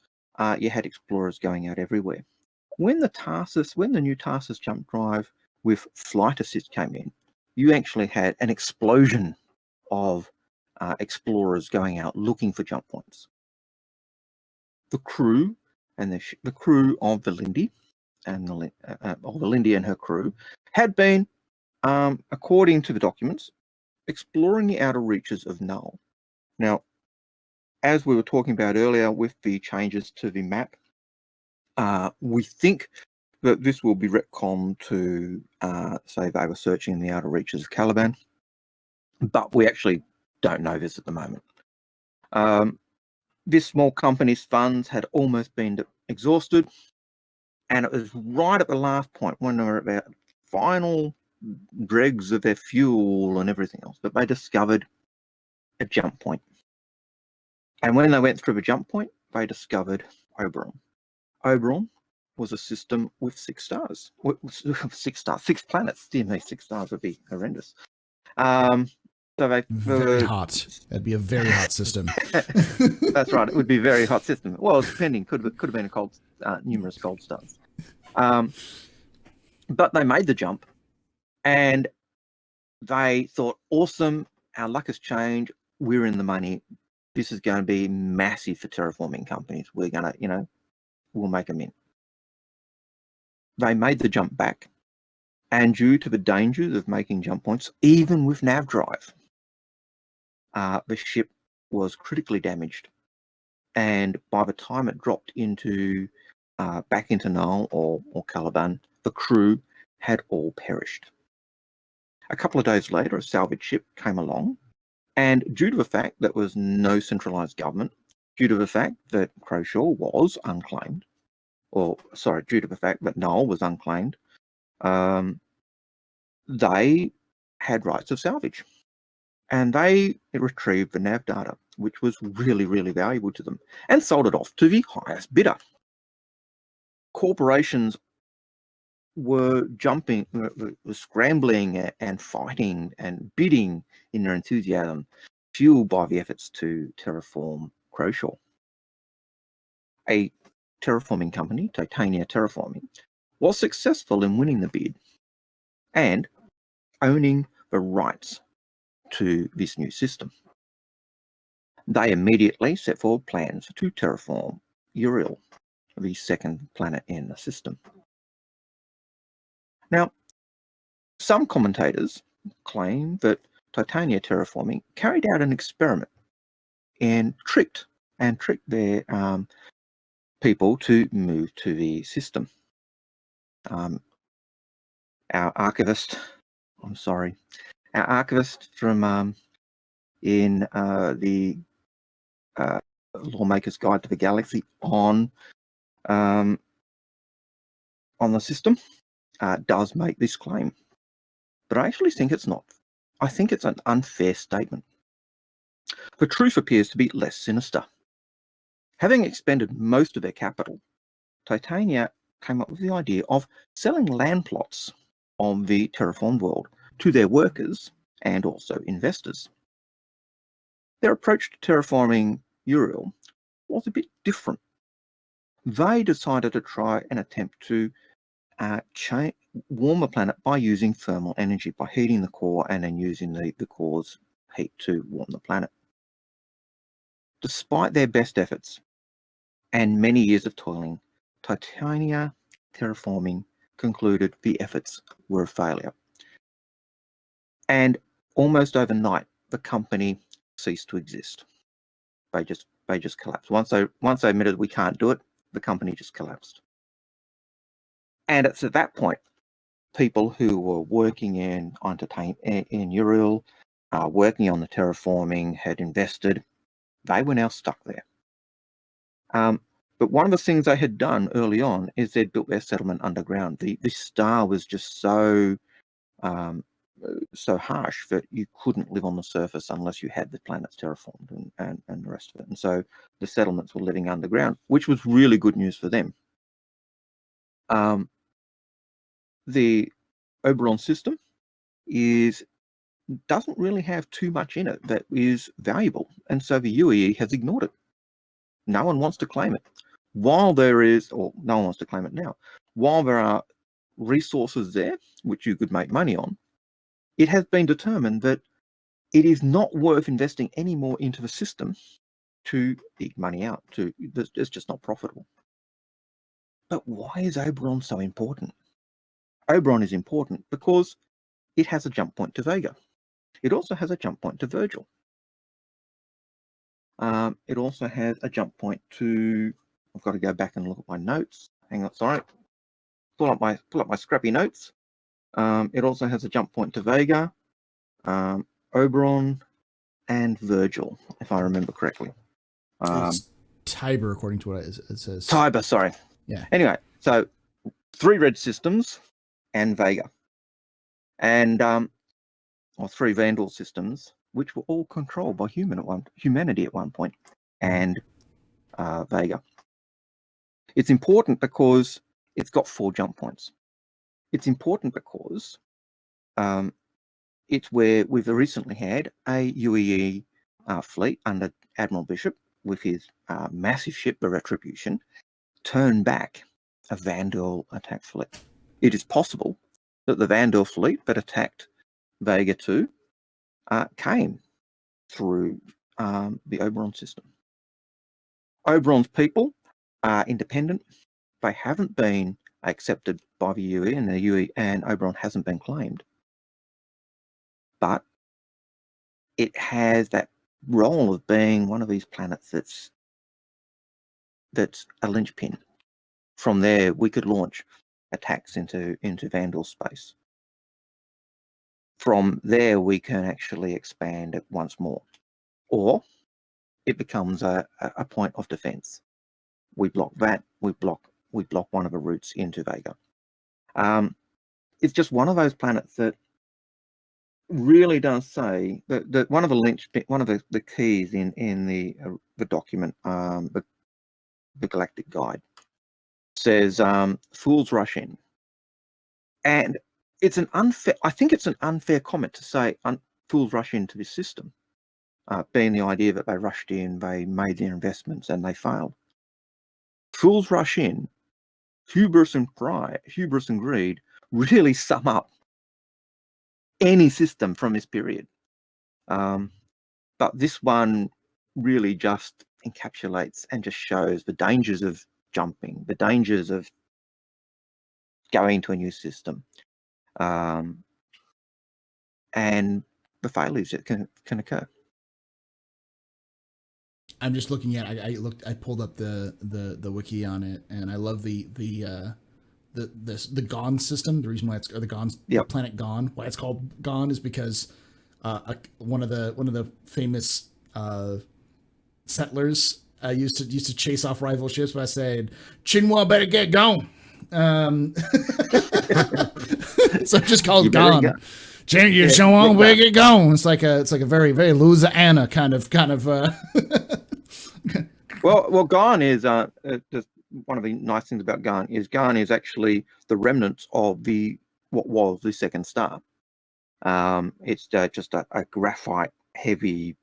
you had explorers going out everywhere. When the new Tarsus jump drive with flight assist came in, you actually had an explosion of explorers going out looking for jump points. The crew and the crew of the Lindy and the Lindy and her crew had been, according to the documents, exploring the outer reaches of Null. Now, as we were talking about earlier with the changes to the map, we think that this will be retconned to say they were searching in the outer reaches of Caliban, but we actually don't know this at the moment. This small company's funds had almost been exhausted, and it was right at the last point when they were at their final dregs of their fuel and everything else that they discovered a jump point. And when they went through the jump point, they discovered Oberon. Oberon was a system with 6 stars. 6 planets. Dear me, 6 stars would be horrendous. Very hot. That'd be a very hot system. That's right. It would be a very hot system. Well, depending, could have been numerous gold stars. But they made the jump, and they thought, awesome, our luck has changed. We're in the money. This is going to be massive for terraforming companies. We're going to, we'll make them in. They made the jump back, and due to the dangers of making jump points, even with nav drive, the ship was critically damaged, and by the time it dropped into back into Null or Caliban, the crew had all perished. A couple of days later, a salvage ship came along, and due to the fact that there was no centralized government, due to the fact that Croshaw was unclaimed, due to the fact that Noel was unclaimed, they had rights of salvage. And they retrieved the nav data, which was really, really valuable to them, and sold it off to the highest bidder. Corporations were scrambling and fighting and bidding in their enthusiasm, fueled by the efforts to terraform Croshaw. A terraforming company, Titania Terraforming, was successful in winning the bid and owning the rights to this new system. They immediately set forward plans to terraform Uriel, the second planet in the system. Now, some commentators claim that Titania Terraforming carried out an experiment and tricked their people to move to the system. Our archivist from in the Lawmaker's Guide to the Galaxy on the system does make this claim, but I actually think it's not. I think it's an unfair statement. The truth appears to be less sinister. Having expended most of their capital, Titania came up with the idea of selling land plots on the terraformed world to their workers and also investors. Their approach to terraforming Uriel was a bit different. They decided to try and attempt to warm the planet by using thermal energy, by heating the core and then using the core's heat to warm the planet. Despite their best efforts and many years of toiling, Titania Terraforming concluded the efforts were a failure. And almost overnight, the company ceased to exist. They just collapsed. Once they admitted we can't do it, the company just collapsed. And it's at that point, people who were working in Uriel, working on the terraforming, had invested. They were now stuck there. But one of the things they had done early on is they'd built their settlement underground. The star was just so harsh that you couldn't live on the surface unless you had the planets terraformed and the rest of it. And so the settlements were living underground, which was really good news for them. The Oberon system doesn't really have too much in it that is valuable, and so the UEE has ignored it. No one wants to claim it. No one wants to claim it now. While there are resources there which you could make money on, it has been determined that it is not worth investing any more into the system to eke money out. It's just not profitable. But why is Oberon so important? Oberon is important because it has a jump point to Vega. It also has a jump point to Virgil. It also has a jump point to... I've got to go back and look at my notes. Hang on, sorry. Pull up my scrappy notes. It also has a jump point to Vega, Oberon, and Virgil, if I remember correctly. It's Tiber, according to what it says. Tiber, sorry. Yeah. Anyway, so 3 red systems and Vega, and or 3 Vandal systems, which were all controlled by humanity at one point, and Vega. It's important because it's got 4 jump points. It's important because it's where we've recently had a UEE fleet under Admiral Bishop with his massive ship, the Retribution, turn back a Vandal attack fleet. It is possible that the Vandal fleet that attacked Vega 2 came through the Oberon system. Oberon's people are independent. They haven't been accepted by the UE, and the UE and Oberon hasn't been claimed. But it has that role of being one of these planets that's a linchpin. From there, we could launch attacks into Vandal space. From there, we can actually expand it once more. Or it becomes a point of defense. We block that. We block one of the routes into Vega. It's just one of those planets that really does say that one of the keys in the document, the Galactic Guide, says fools rush in, and it's an unfair. I think it's an unfair comment to say fools rush into this system, being the idea that they rushed in, they made their investments, and they failed. Fools rush in. Hubris and greed really sum up any system from this period. But this one really just encapsulates and just shows the dangers of jumping, the dangers of going to a new system, and the failures that can occur. I'm just looking at. I pulled up the wiki on it, and I love the Gone system. The reason why it's the planet Gone. Why it's called Gone is because one of the famous settlers used to chase off rival ships by saying, "Chinua better get gone." So it's just called Gone. Chinua better get gone. It's like a very very Louisiana kind of. Well, Gone is just one of the nice things about Gone is actually the remnants of what was the second star. It's just a graphite heavy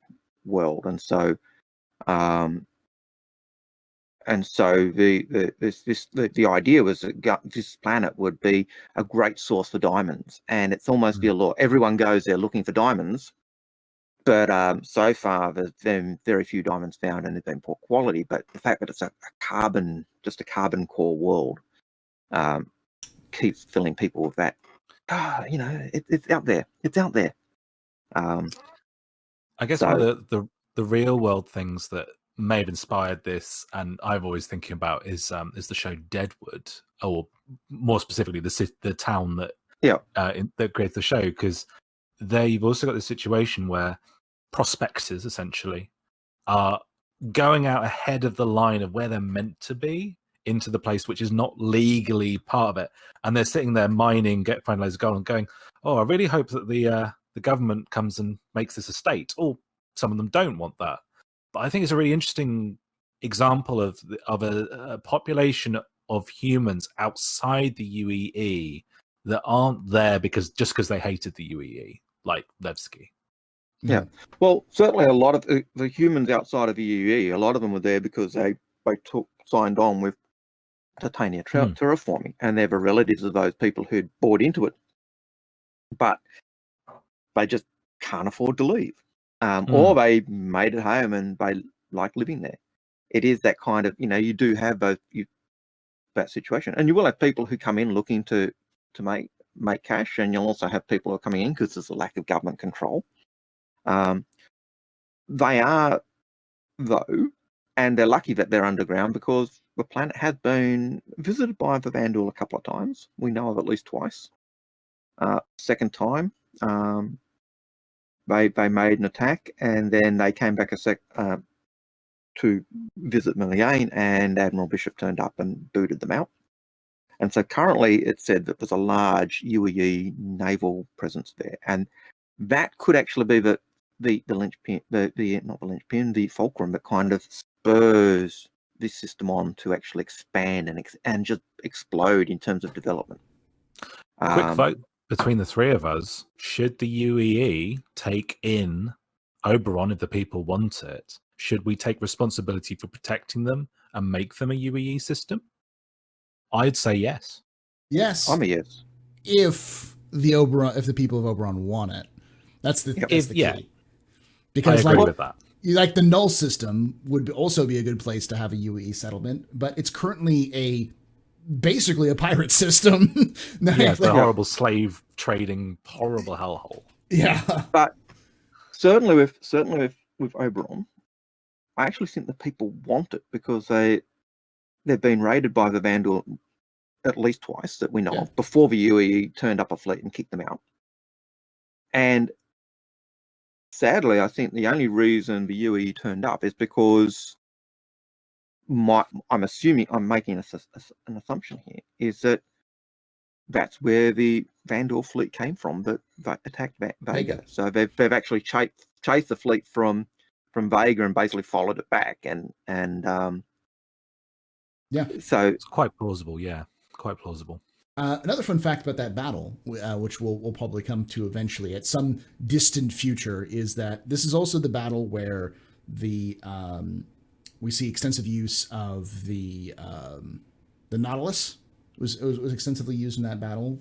world, and so the idea was that this planet would be a great source for diamonds, and it's almost the allure. Everyone goes there looking for diamonds, but so far there's been very few diamonds found, and they've been poor quality. But the fact that it's a carbon core world keeps filling people with that. It's out there. It's out there. I guess one of the real world things that may have inspired this, and I've always thinking about, is the show Deadwood, or more specifically the town that that creates the show, because they've also got this situation where prospectors essentially are going out ahead of the line of where they're meant to be into the place which is not legally part of it, and they're sitting there mining, finding loads of gold, and going, "Oh, I really hope that the government comes and makes this a state." Or some of them don't want that. But I think it's a really interesting example of a population of humans outside the UEE that aren't there because they hated the UEE, like Levski. Yeah. Well, certainly a lot of the humans outside of the UEE, a lot of them were there because they signed on with Titania terraforming, and they were relatives of those people who'd bought into it, but they just can't afford to leave. Or they made it home and they like living there. It is that kind of, you do have that situation, and you will have people who come in looking to make cash, and you'll also have people who are coming in because there's a lack of government control. They are, though, and they're lucky that they're underground because the planet has been visited by the Vandal a couple of times. We know of at least twice. Second time, they made an attack, and then they came back to visit them again, and Admiral Bishop turned up and booted them out. And so currently it's said that there's a large UEE naval presence there, and that could actually be the linchpin, not the linchpin, the fulcrum that kind of spurs this system on to actually expand and just explode in terms of development. Quick vote between the three of us: should the UEE take in Oberon if the people want it? Should we take responsibility for protecting them and make them a UEE system? I'd say yes. Yes. I'm a yes. If the people of Oberon want it. That's the key. Because I agree with that. Like the Null system would also be a good place to have a UEE settlement, but it's currently basically a pirate system. It's a horrible slave trading, horrible hellhole. Yeah. But certainly with Oberon, I actually think the people want it because they've been raided by the Vandal at least twice that we know of, before the UEE turned up a fleet and kicked them out. And sadly, I think the only reason the UE turned up is because I'm assuming, I'm making an assumption here, is that that's where the Vandal fleet came from that attacked Vega. So they've actually chased the fleet from Vega and basically followed it back, and Yeah. So it's quite plausible. Yeah, quite plausible. Another fun fact about that battle, which we'll probably come to eventually at some distant future, is that this is also the battle where the we see extensive use of the Nautilus. It was extensively used in that battle.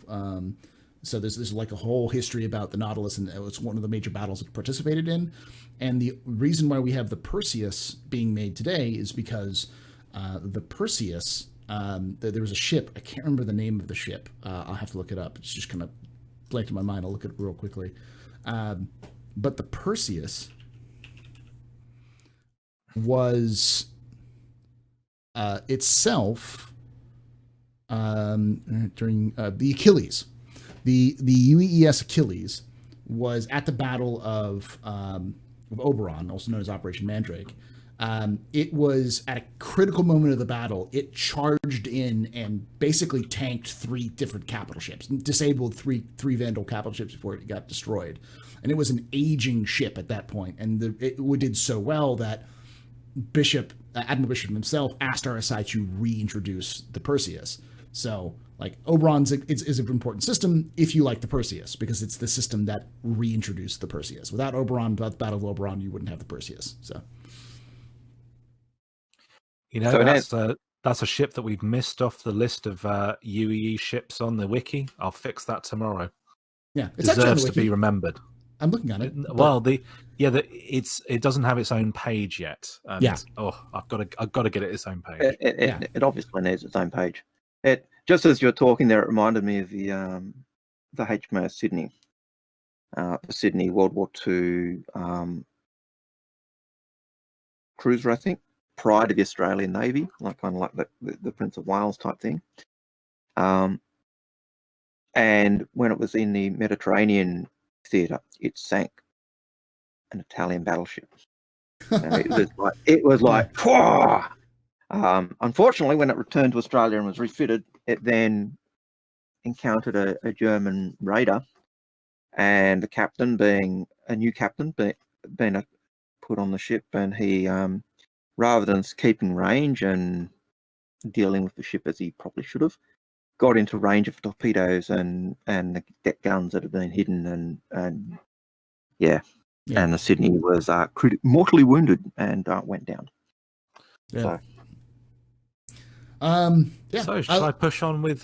So there's like a whole history about the Nautilus, and it's one of the major battles it participated in. And the reason why we have the Perseus being made today is because the Perseus. There was a ship. I can't remember the name of the ship. I'll have to look it up. It's just kind of blanked in my mind. I'll look at it real quickly. But the Perseus was itself during the Achilles. The UES Achilles was at the Battle of Oberon, also known as Operation Mandrake. It was at a critical moment of the battle. It charged in and basically tanked 3 different capital ships, disabled three Vandal capital ships before it got destroyed. And it was an aging ship at that point. And it did so well that Admiral Bishop himself asked RSI to reintroduce the Perseus. So, like, Oberon's is an important system if you like the Perseus, because it's the system that reintroduced the Perseus. Without Oberon, without the Battle of Oberon, you wouldn't have the Perseus. So. You know, so that's a ship that we've missed off the list of UEE ships on the wiki. I'll fix that tomorrow. Yeah, it's deserves to be remembered. I'm looking at it. Well, it doesn't have its own page yet. And, yeah. Oh, I've got to get it its own page. It obviously needs its own page. It just as you're talking there, it reminded me of the HMAS Sydney, the Sydney World War II cruiser, I think, prior to the Australian Navy, like kind of like the Prince of Wales type thing. And when it was in the Mediterranean theatre, it sank an Italian battleship. It was like, unfortunately, when it returned to Australia and was refitted, it then encountered a German raider, and the captain, being a new captain, being put on the ship, and he, rather than keeping range and dealing with the ship as he probably should have, got into range of torpedoes and the deck guns that had been hidden, and the Sydney was mortally wounded and went down. Yeah. So shall I push on with?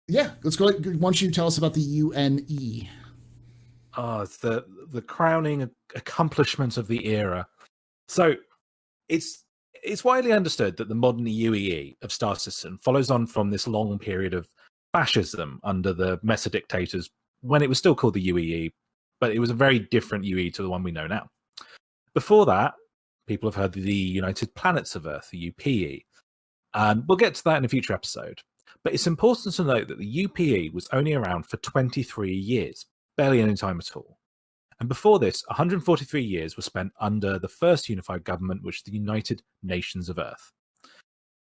Yeah, let's go. Why don't you tell us about the UNE? Oh, it's the crowning accomplishment of the era. So it's widely understood that the modern UEE of Star System follows on from this long period of fascism under the Mesa dictators, when it was still called the UEE, but it was a very different UE to the one we know now. Before that, people have heard of the United Planets of Earth, the UPE. And we'll get to that in a future episode. But it's important to note that the UPE was only around for 23 years, barely any time at all. And before this, 143 years were spent under the first unified government, which is the United Nations of Earth.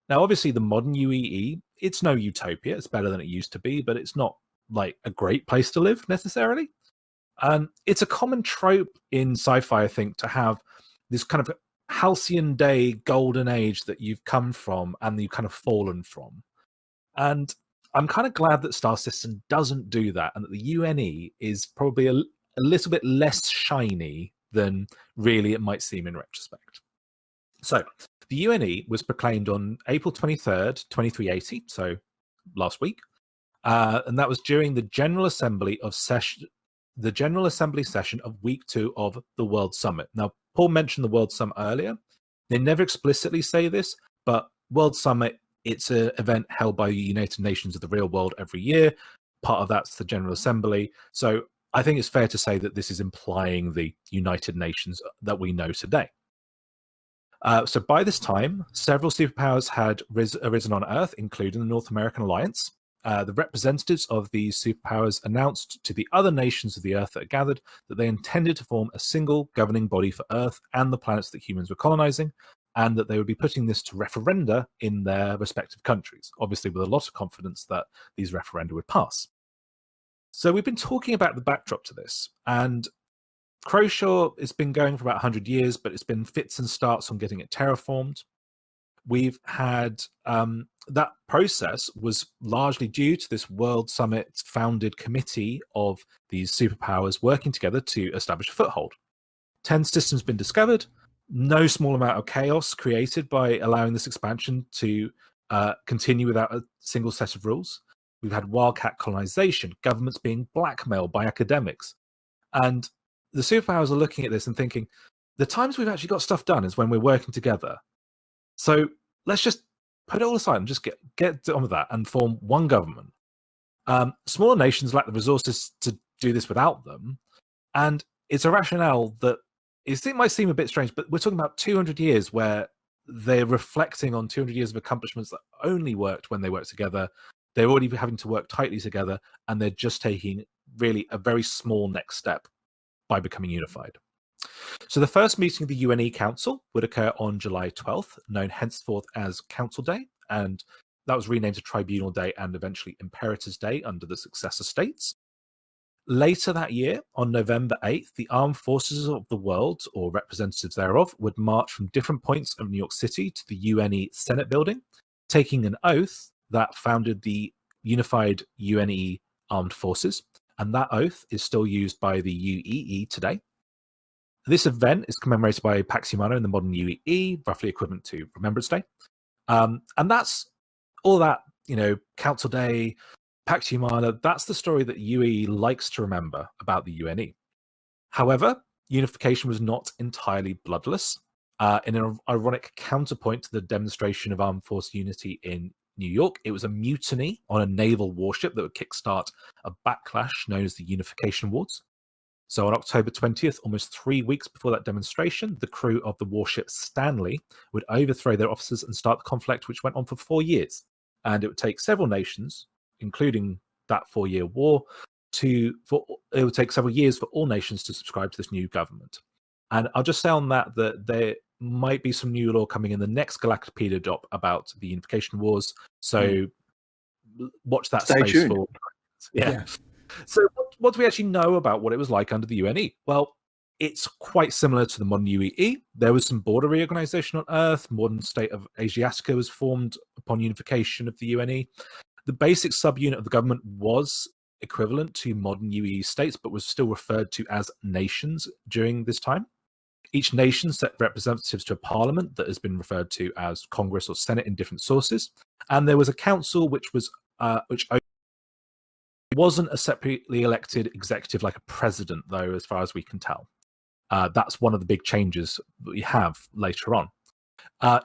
Now, obviously, the modern UEE, it's no utopia. It's better than it used to be, but it's not like a great place to live necessarily. It's a common trope in sci-fi, I think, to have this kind of halcyon day golden age that you've come from and you've kind of fallen from. And I'm kind of glad that Star System doesn't do that, and that the UNE is probably a little bit less shiny than really it might seem in retrospect. So the UNE was proclaimed on April 23rd, 2380, so last week, and that was during the General Assembly session of week 2 of the World Summit. Now, Paul mentioned the World Summit earlier. They never explicitly say this, but World Summit, it's an event held by the United Nations of the real world every year. Part of that's the General Assembly. So I think it's fair to say that this is implying the United Nations that we know today. So by this time, several superpowers had arisen on Earth, including the North American Alliance. the representatives of these superpowers announced to the other nations of the Earth that are gathered that they intended to form a single governing body for Earth and the planets that humans were colonizing, and that they would be putting this to referenda in their respective countries, obviously with a lot of confidence that these referenda would pass. So we've been talking about the backdrop to this, and Croshaw has been going for about 100 years, but it's been fits and starts on getting it terraformed. We've had that process was largely due to this World Summit founded committee of these superpowers working together to establish a foothold. 10 systems been discovered, no small amount of chaos created by allowing this expansion to continue without a single set of rules. We've had wildcat colonization, governments being blackmailed by academics. And the superpowers are looking at this and thinking, the times we've actually got stuff done is when we're working together. So let's just put it all aside and just get on with that and form one government. Smaller nations lack the resources to do this without them. And it's a rationale that it might seem a bit strange, but we're talking about 200 years where they're reflecting on 200 years of accomplishments that only worked when they worked together. They're already having to work tightly together, and they're just taking really a very small next step by becoming unified. So the first meeting of the UNE Council would occur on July 12th, known henceforth as Council Day, and that was renamed to Tribunal Day and eventually Imperator's Day under the successor states. Later that year, on November 8th, the armed forces of the world, or representatives thereof, would march from different points of New York City to the UNE Senate building, taking an oath that founded the unified UNE armed forces, and that oath is still used by the UEE today. This event is commemorated by Pax Humana in the modern UEE, roughly equivalent to Remembrance Day. And that's all that, Council Day, Pax Humana, that's the story that UEE likes to remember about the UNE. However, unification was not entirely bloodless. In an ironic counterpoint to the demonstration of armed force unity in New York, it was a mutiny on a naval warship that would kickstart a backlash known as the Unification Wars. So on October 20th, almost 3 weeks before that demonstration, the crew of the warship Stanley would overthrow their officers and start the conflict, which went on for 4 years. And it would take several nations, including that 4-year war, it would take several years for all nations to subscribe to this new government. And I'll just say on that there might be some new law coming in the next Galactopedia drop about the Unification Wars. So watch that Stay space tuned. for. Yeah. So what do we actually know about what it was like under the UNE? Well, it's quite similar to the modern UEE. There was some border reorganization on Earth. Modern state of Asiatica was formed upon unification of the UNE. The basic subunit of the government was equivalent to modern UEE states, but was still referred to as nations during this time. Each nation set representatives to a parliament that has been referred to as Congress or Senate in different sources. And there was a council which wasn't a separately elected executive like a president, though, as far as we can tell. That's one of the big changes that we have later on.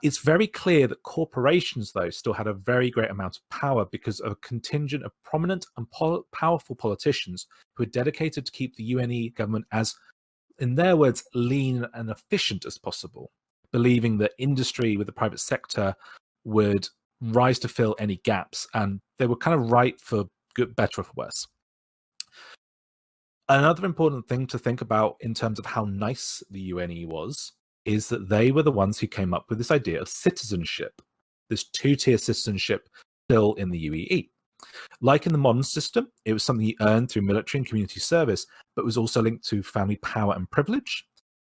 It's very clear that corporations, though, still had a very great amount of power because of a contingent of prominent and powerful politicians who were dedicated to keep the UNE government as, in their words, lean and efficient as possible, believing that industry with the private sector would rise to fill any gaps, and they were kind of right for good, better or for worse. Another important thing to think about in terms of how nice the UNE was is that they were the ones who came up with this idea of citizenship, this two-tier citizenship still in the UEE. Like in the modern system, it was something you earned through military and community service, but was also linked to family power and privilege.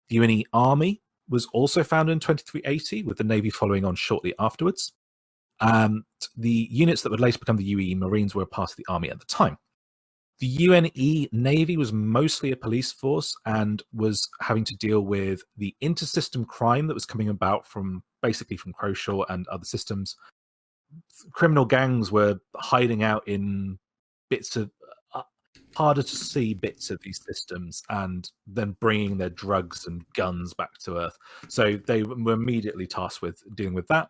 The UNE Army was also founded in 2380, with the Navy following on shortly afterwards. The units that would later become the UEE Marines were a part of the Army at the time. The UNE Navy was mostly a police force and was having to deal with the inter-system crime that was coming about from Croshaw and other systems. Criminal gangs were hiding out in bits of harder to see bits of these systems and then bringing their drugs and guns back to Earth. So they were immediately tasked with dealing with that.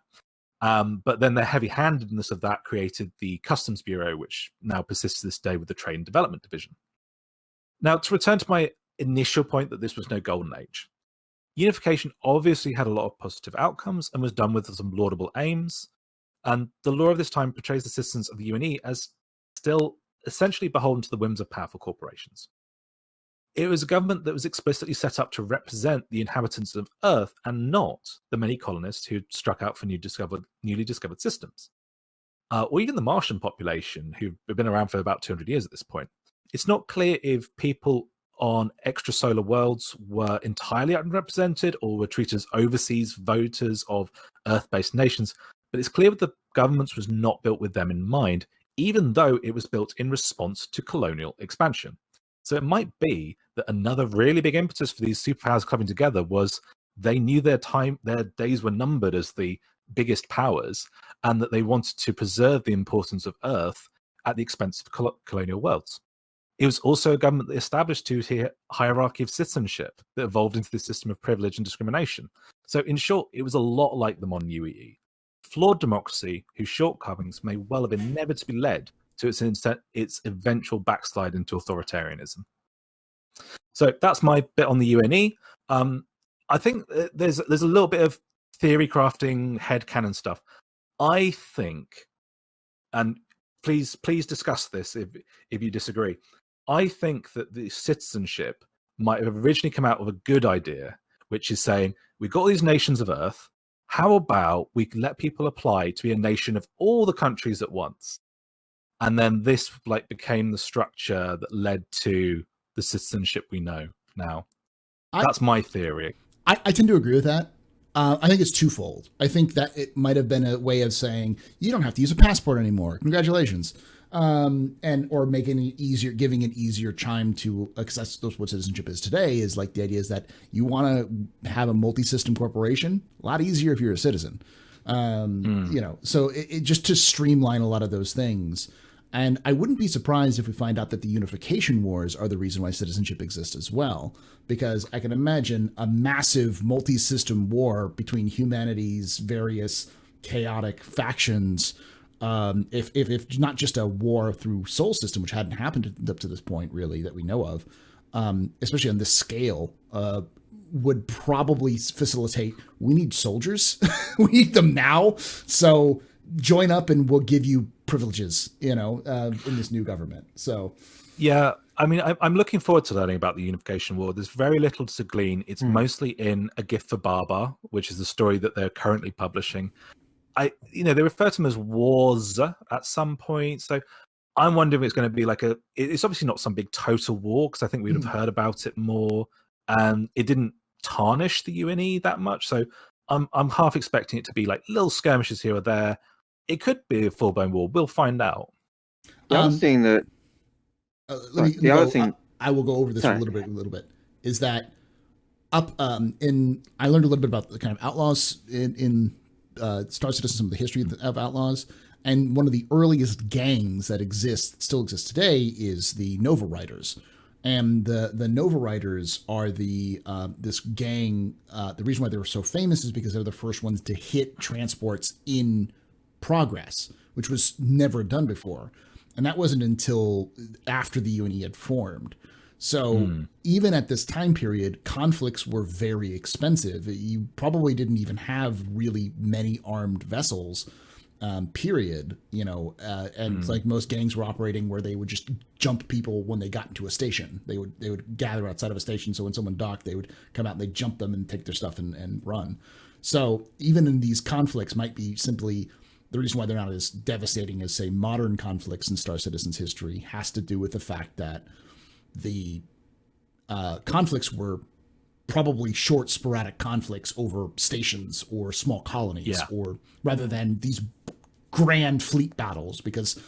But then the heavy-handedness of that created the Customs Bureau, which now persists to this day with the Trade and Development Division. Now, to return to my initial point that this was no golden age, unification obviously had a lot of positive outcomes and was done with some laudable aims. And the law of this time portrays the citizens of the UNE as still essentially beholden to the whims of powerful corporations. It was a government that was explicitly set up to represent the inhabitants of Earth and not the many colonists who struck out for newly discovered systems. Or even the Martian population, who've been around for about 200 years at this point. It's not clear if people on extrasolar worlds were entirely unrepresented or were treated as overseas voters of Earth-based nations, but it's clear that the government was not built with them in mind, even though it was built in response to colonial expansion. So it might be that another really big impetus for these superpowers coming together was they knew their days were numbered as the biggest powers, and that they wanted to preserve the importance of Earth at the expense of colonial worlds. It was also a government that established a hierarchy of citizenship that evolved into this system of privilege and discrimination. So in short, it was a lot like the modern UEE. Flawed democracy whose shortcomings may well have inevitably led to its eventual backslide into authoritarianism. So that's my bit on the UNE. I think there's a little bit of theory crafting, headcanon stuff. I think, and please discuss this if you disagree. I think that the citizenship might have originally come out of a good idea, which is saying we've got all these nations of Earth. How about we let people apply to be a nation of all the countries at once? And then this became the structure that led to the citizenship we know now. That's my theory. I tend to agree with that. I think it's twofold. I think that it might have been a way of saying you don't have to use a passport anymore. Congratulations, or making it easier, giving an easier chime to access what citizenship is today. Is like the idea is that you want to have a multi-system corporation. A lot easier if you're a citizen. So it just to streamline a lot of those things. And I wouldn't be surprised if we find out that the unification wars are the reason why citizenship exists as well, because I can imagine a massive multi-system war between humanity's various chaotic factions. If not just a war through Sol System, which hadn't happened up to this point, really, that we know of, especially on this scale, would probably facilitate, we need soldiers. We need them now. So join up and we'll give you privileges, in this new government. So, yeah, I mean, I'm looking forward to learning about the unification war. There's very little to glean. It's mostly in A Gift for Baba, which is the story that they're currently publishing. They refer to them as wars at some point. So I'm wondering if it's going to be it's obviously not some big total war, because I think we would have heard about it more. And it didn't tarnish the UNE that much. So I'm half expecting it to be like little skirmishes here or there. It could be a full-blown war. We'll find out. The other thing that I will go over this a little bit is that I learned a little bit about the kind of outlaws in Star Citizen, some of the history of outlaws, and one of the earliest gangs that still exists today is the Nova Riders. And the Nova Riders are this gang. The reason why they were so famous is because they're the first ones to hit transports in progress, which was never done before. And that wasn't until after the UNE had formed. So even at this time period, conflicts were very expensive. You probably didn't even have really many armed vessels, period, and like most gangs were operating where they would just jump people when they got into a station. They would gather outside of a station. So when someone docked, they would come out and they'd jump them and take their stuff and run. So even in these conflicts might be simply the reason why they're not as devastating as, say, modern conflicts in Star Citizen's history has to do with the fact that the conflicts were probably short, sporadic conflicts over stations or small colonies, or rather than these grand fleet battles, because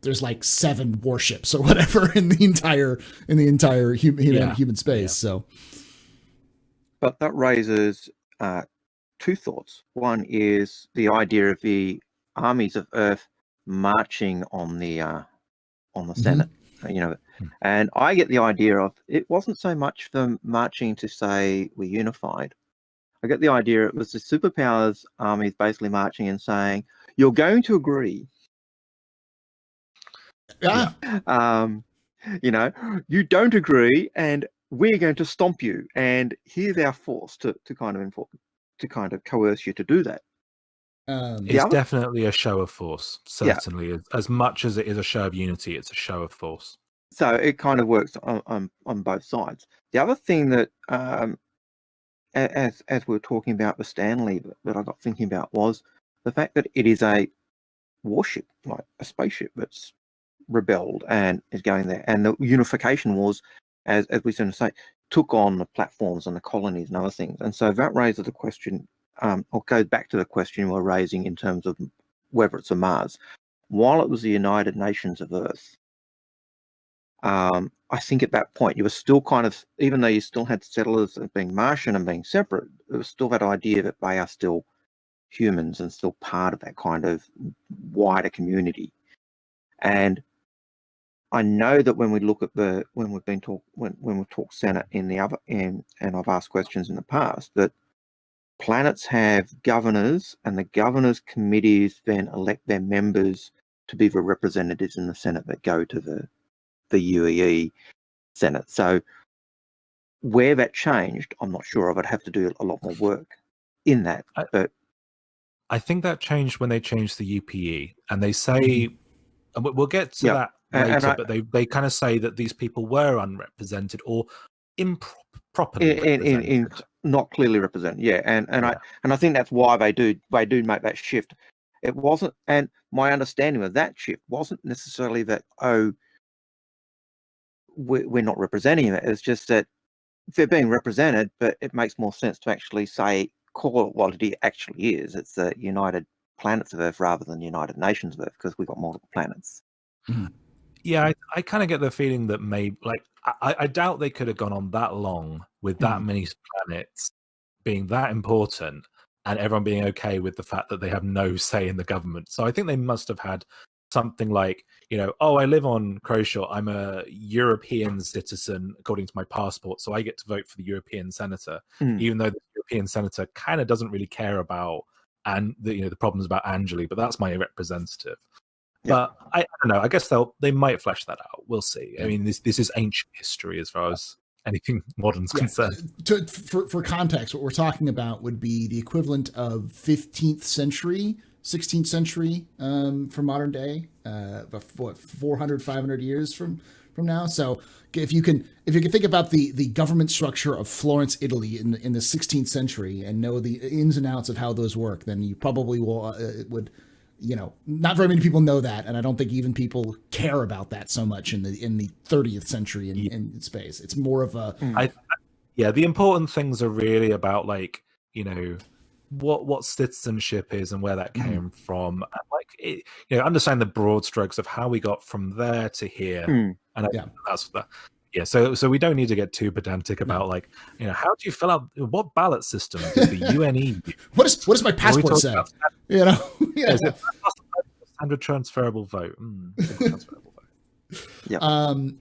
there's like 7 warships or whatever in the entire human space. Yeah. So, but that raises 2 thoughts. One is the idea of the armies of Earth marching on the Senate. And I get the idea of it wasn't so much them marching to say we're unified. I get the idea it was the superpowers armies basically marching and saying, you're going to agree. You don't agree and we're going to stomp you. And here's our force to kind of coerce you to do that. It's definitely a show of force, Yeah. certainly. As much as it is a show of unity, it's a show of force. So it kind of works on both sides. The other thing that, as we were talking about the Stanley, that I got thinking about was the fact that it is a warship, like a spaceship that's rebelled and is going there. And the unification wars, as we sort of say, took on the platforms and the colonies and other things. And so that raises the question, or goes back to the question we're raising in terms of whether it's a Mars. While it was the United Nations of Earth, I think at that point you were still kind of, even though you still had settlers being Martian and being separate, there was still that idea that they are still humans and still part of that kind of wider community. And I know that when we look at when we've talked Senate in the other and I've asked questions in the past, that planets have governors, and the governors' committees then elect their members to be the representatives in the Senate that go to the UEE Senate. So where that changed, I'm not sure. I would have to do a lot more work in that. But I think that changed when they changed the UPE, and they say, and we'll get to that later, but they kind of say that these people were unrepresented or improperly in not clearly represented. Yeah, and I think that's why they do make that shift. It wasn't, and my understanding of that shift wasn't necessarily that we're not representing it. It's just that they're being represented, but it makes more sense to actually call it what it actually is. It's the United Planets of Earth rather than United Nations of Earth, because we've got multiple planets. Mm-hmm. Yeah, I kind of get the feeling that maybe, like, I doubt they could have gone on that long with that many planets being that important and everyone being okay with the fact that they have no say in the government. So I think they must have had something like, I live on Croshaw, I'm a European citizen according to my passport, so I get to vote for the European senator, even though the European senator kind of doesn't really care about the problems about Angeli, but that's my representative. Yeah. But I don't know. I guess they might flesh that out. We'll see. I mean, this is ancient history as far as anything modern's concerned. For context, what we're talking about would be the equivalent of 15th century, 16th century for modern day, about 400, 500 years from now. So if you can think about the government structure of Florence, Italy in the 16th century and know the ins and outs of how those work, then you probably would. Not very many people know that, and I don't think even people care about that so much in the 30th century in space. It's more of a the important things are really about, like, what citizenship is and where that came from, and understand the broad strokes of how we got from there to here. And that's that. Yeah, so we don't need to get too pedantic about how do you fill out what ballot system did the UNE use? What does my passport say? Standard transferable vote. Transferable vote. Yeah.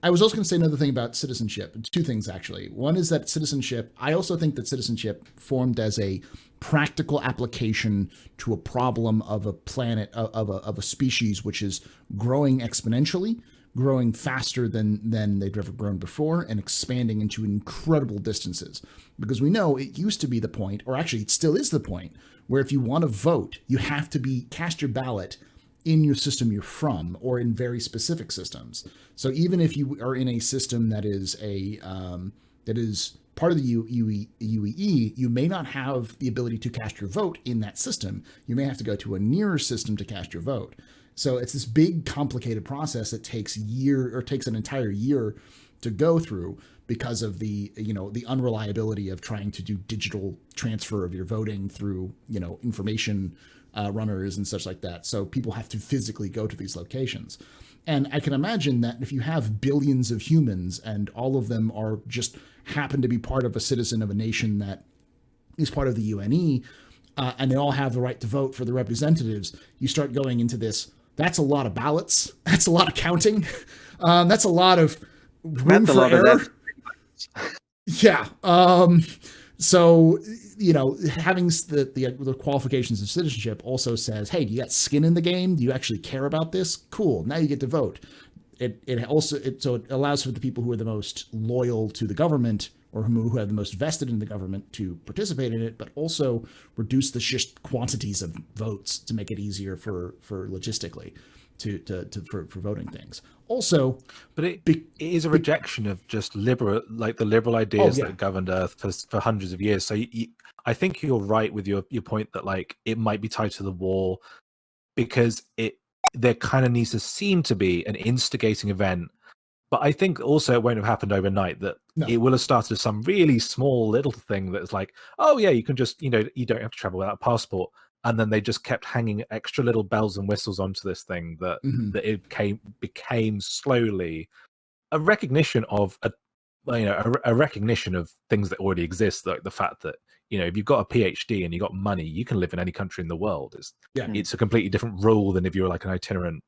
I was also going to say another thing about citizenship. Two things, actually. One is that citizenship, I also think that citizenship formed as a practical application to a problem of a planet, of a species which is growing exponentially, growing faster than they've ever grown before, and expanding into incredible distances. Because we know it used to be the point, or actually it still is the point, where if you want to vote, you have to cast your ballot in your system you're from, or in very specific systems. So even if you are in a system that is part of the UEE, you may not have the ability to cast your vote in that system. You may have to go to a nearer system to cast your vote. So it's this big, complicated process that takes an entire year to go through because of the unreliability of trying to do digital transfer of your voting through, information runners and such like that. So people have to physically go to these locations. And I can imagine that if you have billions of humans and all of them are just happen to be part of a citizen of a nation that is part of the UNE, and they all have the right to vote for the representatives, you start going into this. That's a lot of ballots. That's a lot of counting. That's a lot of room for error. Yeah. So, having the qualifications of citizenship also says, hey, do you got skin in the game? Do you actually care about this? Cool. Now you get to vote. So it allows for the people who are the most loyal to the government or who have the most vested in the government to participate in it, but also reduce the quantities of votes to make it easier for logistically for voting things. Also, but it is a rejection of just the liberal ideas that governed Earth for hundreds of years. So I think you're right with your point that like it might be tied to the war, because there kind of needs to seem to be an instigating event. But I think also it won't have happened overnight, that it will have started as some really small little thing that's like, oh yeah, you can just, you don't have to travel without a passport. And then they just kept hanging extra little bells and whistles onto this thing that it became slowly a recognition of a recognition of things that already exist, like the fact that if you've got a PhD and you've got money, you can live in any country in the world. It's a completely different rule than if you were like an itinerant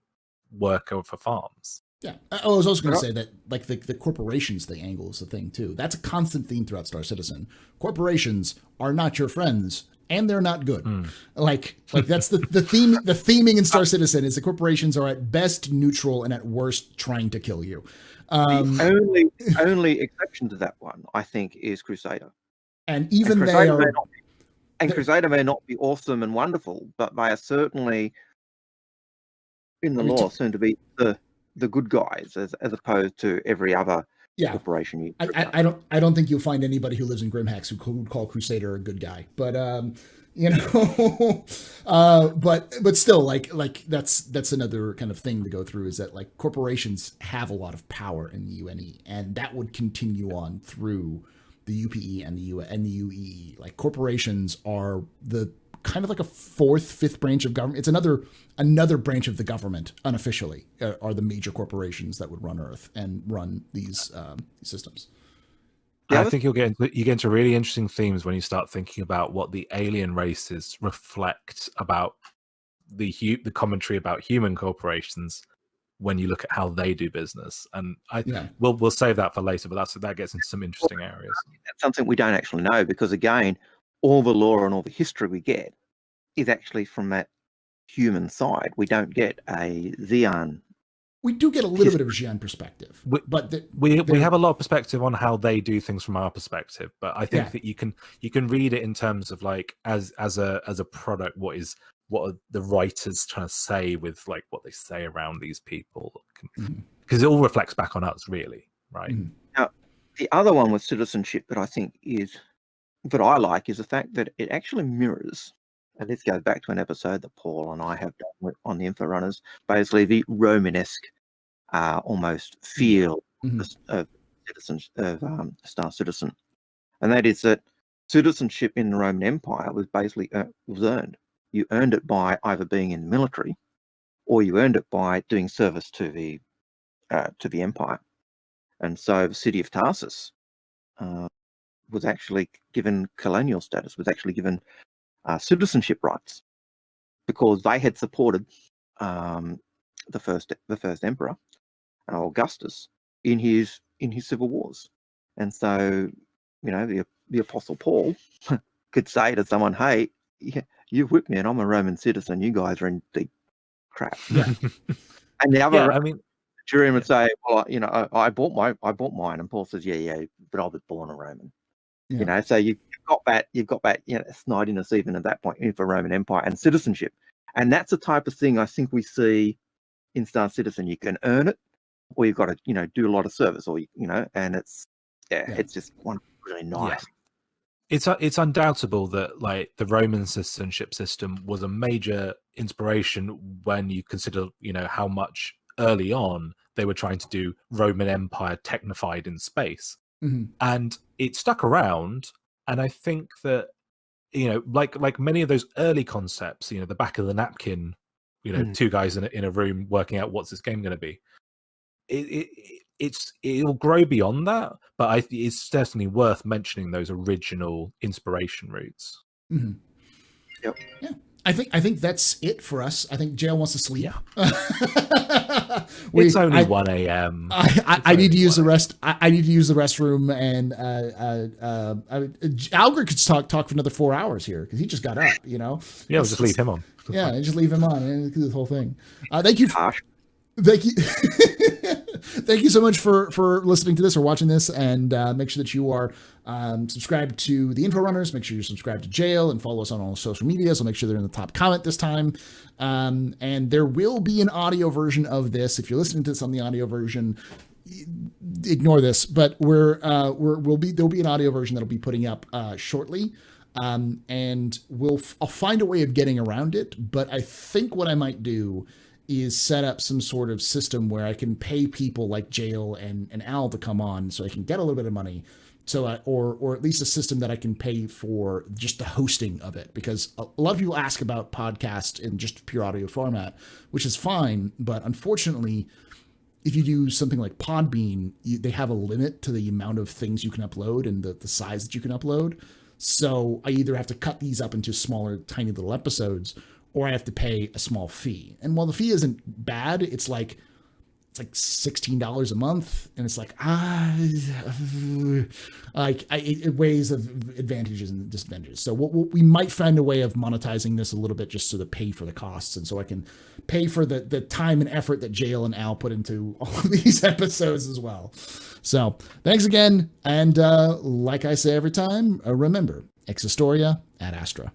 worker for farms. Yeah, I was also going to say that like the corporations thing angle is the thing too. That's a constant theme throughout Star Citizen. Corporations are not your friends, and they're not good. Like that's the theme. The theming in Star Citizen is the corporations are at best neutral and at worst trying to kill you. The only exception to that one, I think, is Crusader. And even they are. Crusader may not be awesome and wonderful, but they are certainly in the law soon to be the good guys, as opposed to every other corporation. I don't think you'll find anybody who lives in Grimhex who would call Crusader a good guy, but but still, like that's another kind of thing to go through, is that like corporations have a lot of power in the UNE, and that would continue on through the UPE and the UEE. Like corporations are the kind of like a fifth branch of government. It's another branch of the government unofficially, are the major corporations that would run Earth and run these systems. I think you get into really interesting themes when you start thinking about what the alien races reflect about the commentary about human corporations when you look at how they do business. And we'll save that for later, but that gets into some interesting areas. That's something we don't actually know, because again, all the lore and all the history we get is actually from that human side. We don't get a Xi'an. We do get a little bit of Xi'an perspective, but we have a lot of perspective on how they do things from our perspective. But I think that you can read it in terms of like as a product, what are the writers trying to say with like what they say around these people, because it all reflects back on us, really, right? Now, the other one with citizenship that I think is I like is the fact that it actually mirrors, and this goes back to an episode that Paul and I have done on the Info Runners, basically the Romanesque almost feel of Star Citizen, and that is that citizenship in the Roman Empire was basically was earned. You earned it by either being in the military, or you earned it by doing service to the empire. And so the city of Tarsus was actually given colonial status, was actually given citizenship rights, because they had supported the first emperor, Augustus, in his civil wars. And so, the Apostle Paul could say to someone, "Hey, you've whipped me, and I'm a Roman citizen. You guys are in deep crap." And the other, Julian would say, "Well, I bought mine," and Paul says, "Yeah, but I was born a Roman." So you've got that, snidiness even at that point in the Roman Empire and citizenship, and that's the type of thing I think we see in Star Citizen. You can earn it, or you've got to, do a lot of service, or and it's just one really nice. Yeah. It's undoubtable that like the Roman citizenship system was a major inspiration when you consider, how much early on they were trying to do Roman Empire technified in space. And it stuck around. And I think that, like many of those early concepts, the back of the napkin, two guys in a room working out what's this game going to be. It'll grow beyond that, but it's certainly worth mentioning those original inspiration routes. Yep. Yeah. I think that's it for us. I think Jale wants to sleep. Yeah. It's only 1 a.m. I need to use the rest. I need to use the restroom, and Alger could talk for another 4 hours here because he just got up. Yeah, we'll just leave him on. Yeah, just leave him on and do this whole thing. Thank you. Thank you. Thank you so much for listening to this or watching this, and make sure that you are subscribed to the Info Runners. Make sure you're subscribed to Jale and follow us on all social media. So make sure they're in the top comment this time. And there will be an audio version of this. If you're listening to this on the audio version, ignore this, but there'll be an audio version that'll be putting up shortly. And I'll find a way of getting around it, but I think what I might do is set up some sort of system where I can pay people like Jale and Al to come on so I can get a little bit of money. So, or at least a system that I can pay for just the hosting of it, because a lot of people ask about podcasts in just pure audio format, which is fine. But unfortunately, if you do something like Podbean, they have a limit to the amount of things you can upload and the size that you can upload. So I either have to cut these up into smaller, tiny little episodes, or I have to pay a small fee. And while the fee isn't bad, it's like $16 a month, and it's it weighs of advantages and disadvantages. So we might find a way of monetizing this a little bit, just so to pay for the costs, and so I can pay for the time and effort that Jale and Al put into all of these episodes as well. So thanks again, and like I say every time, remember, ex historia ad astra.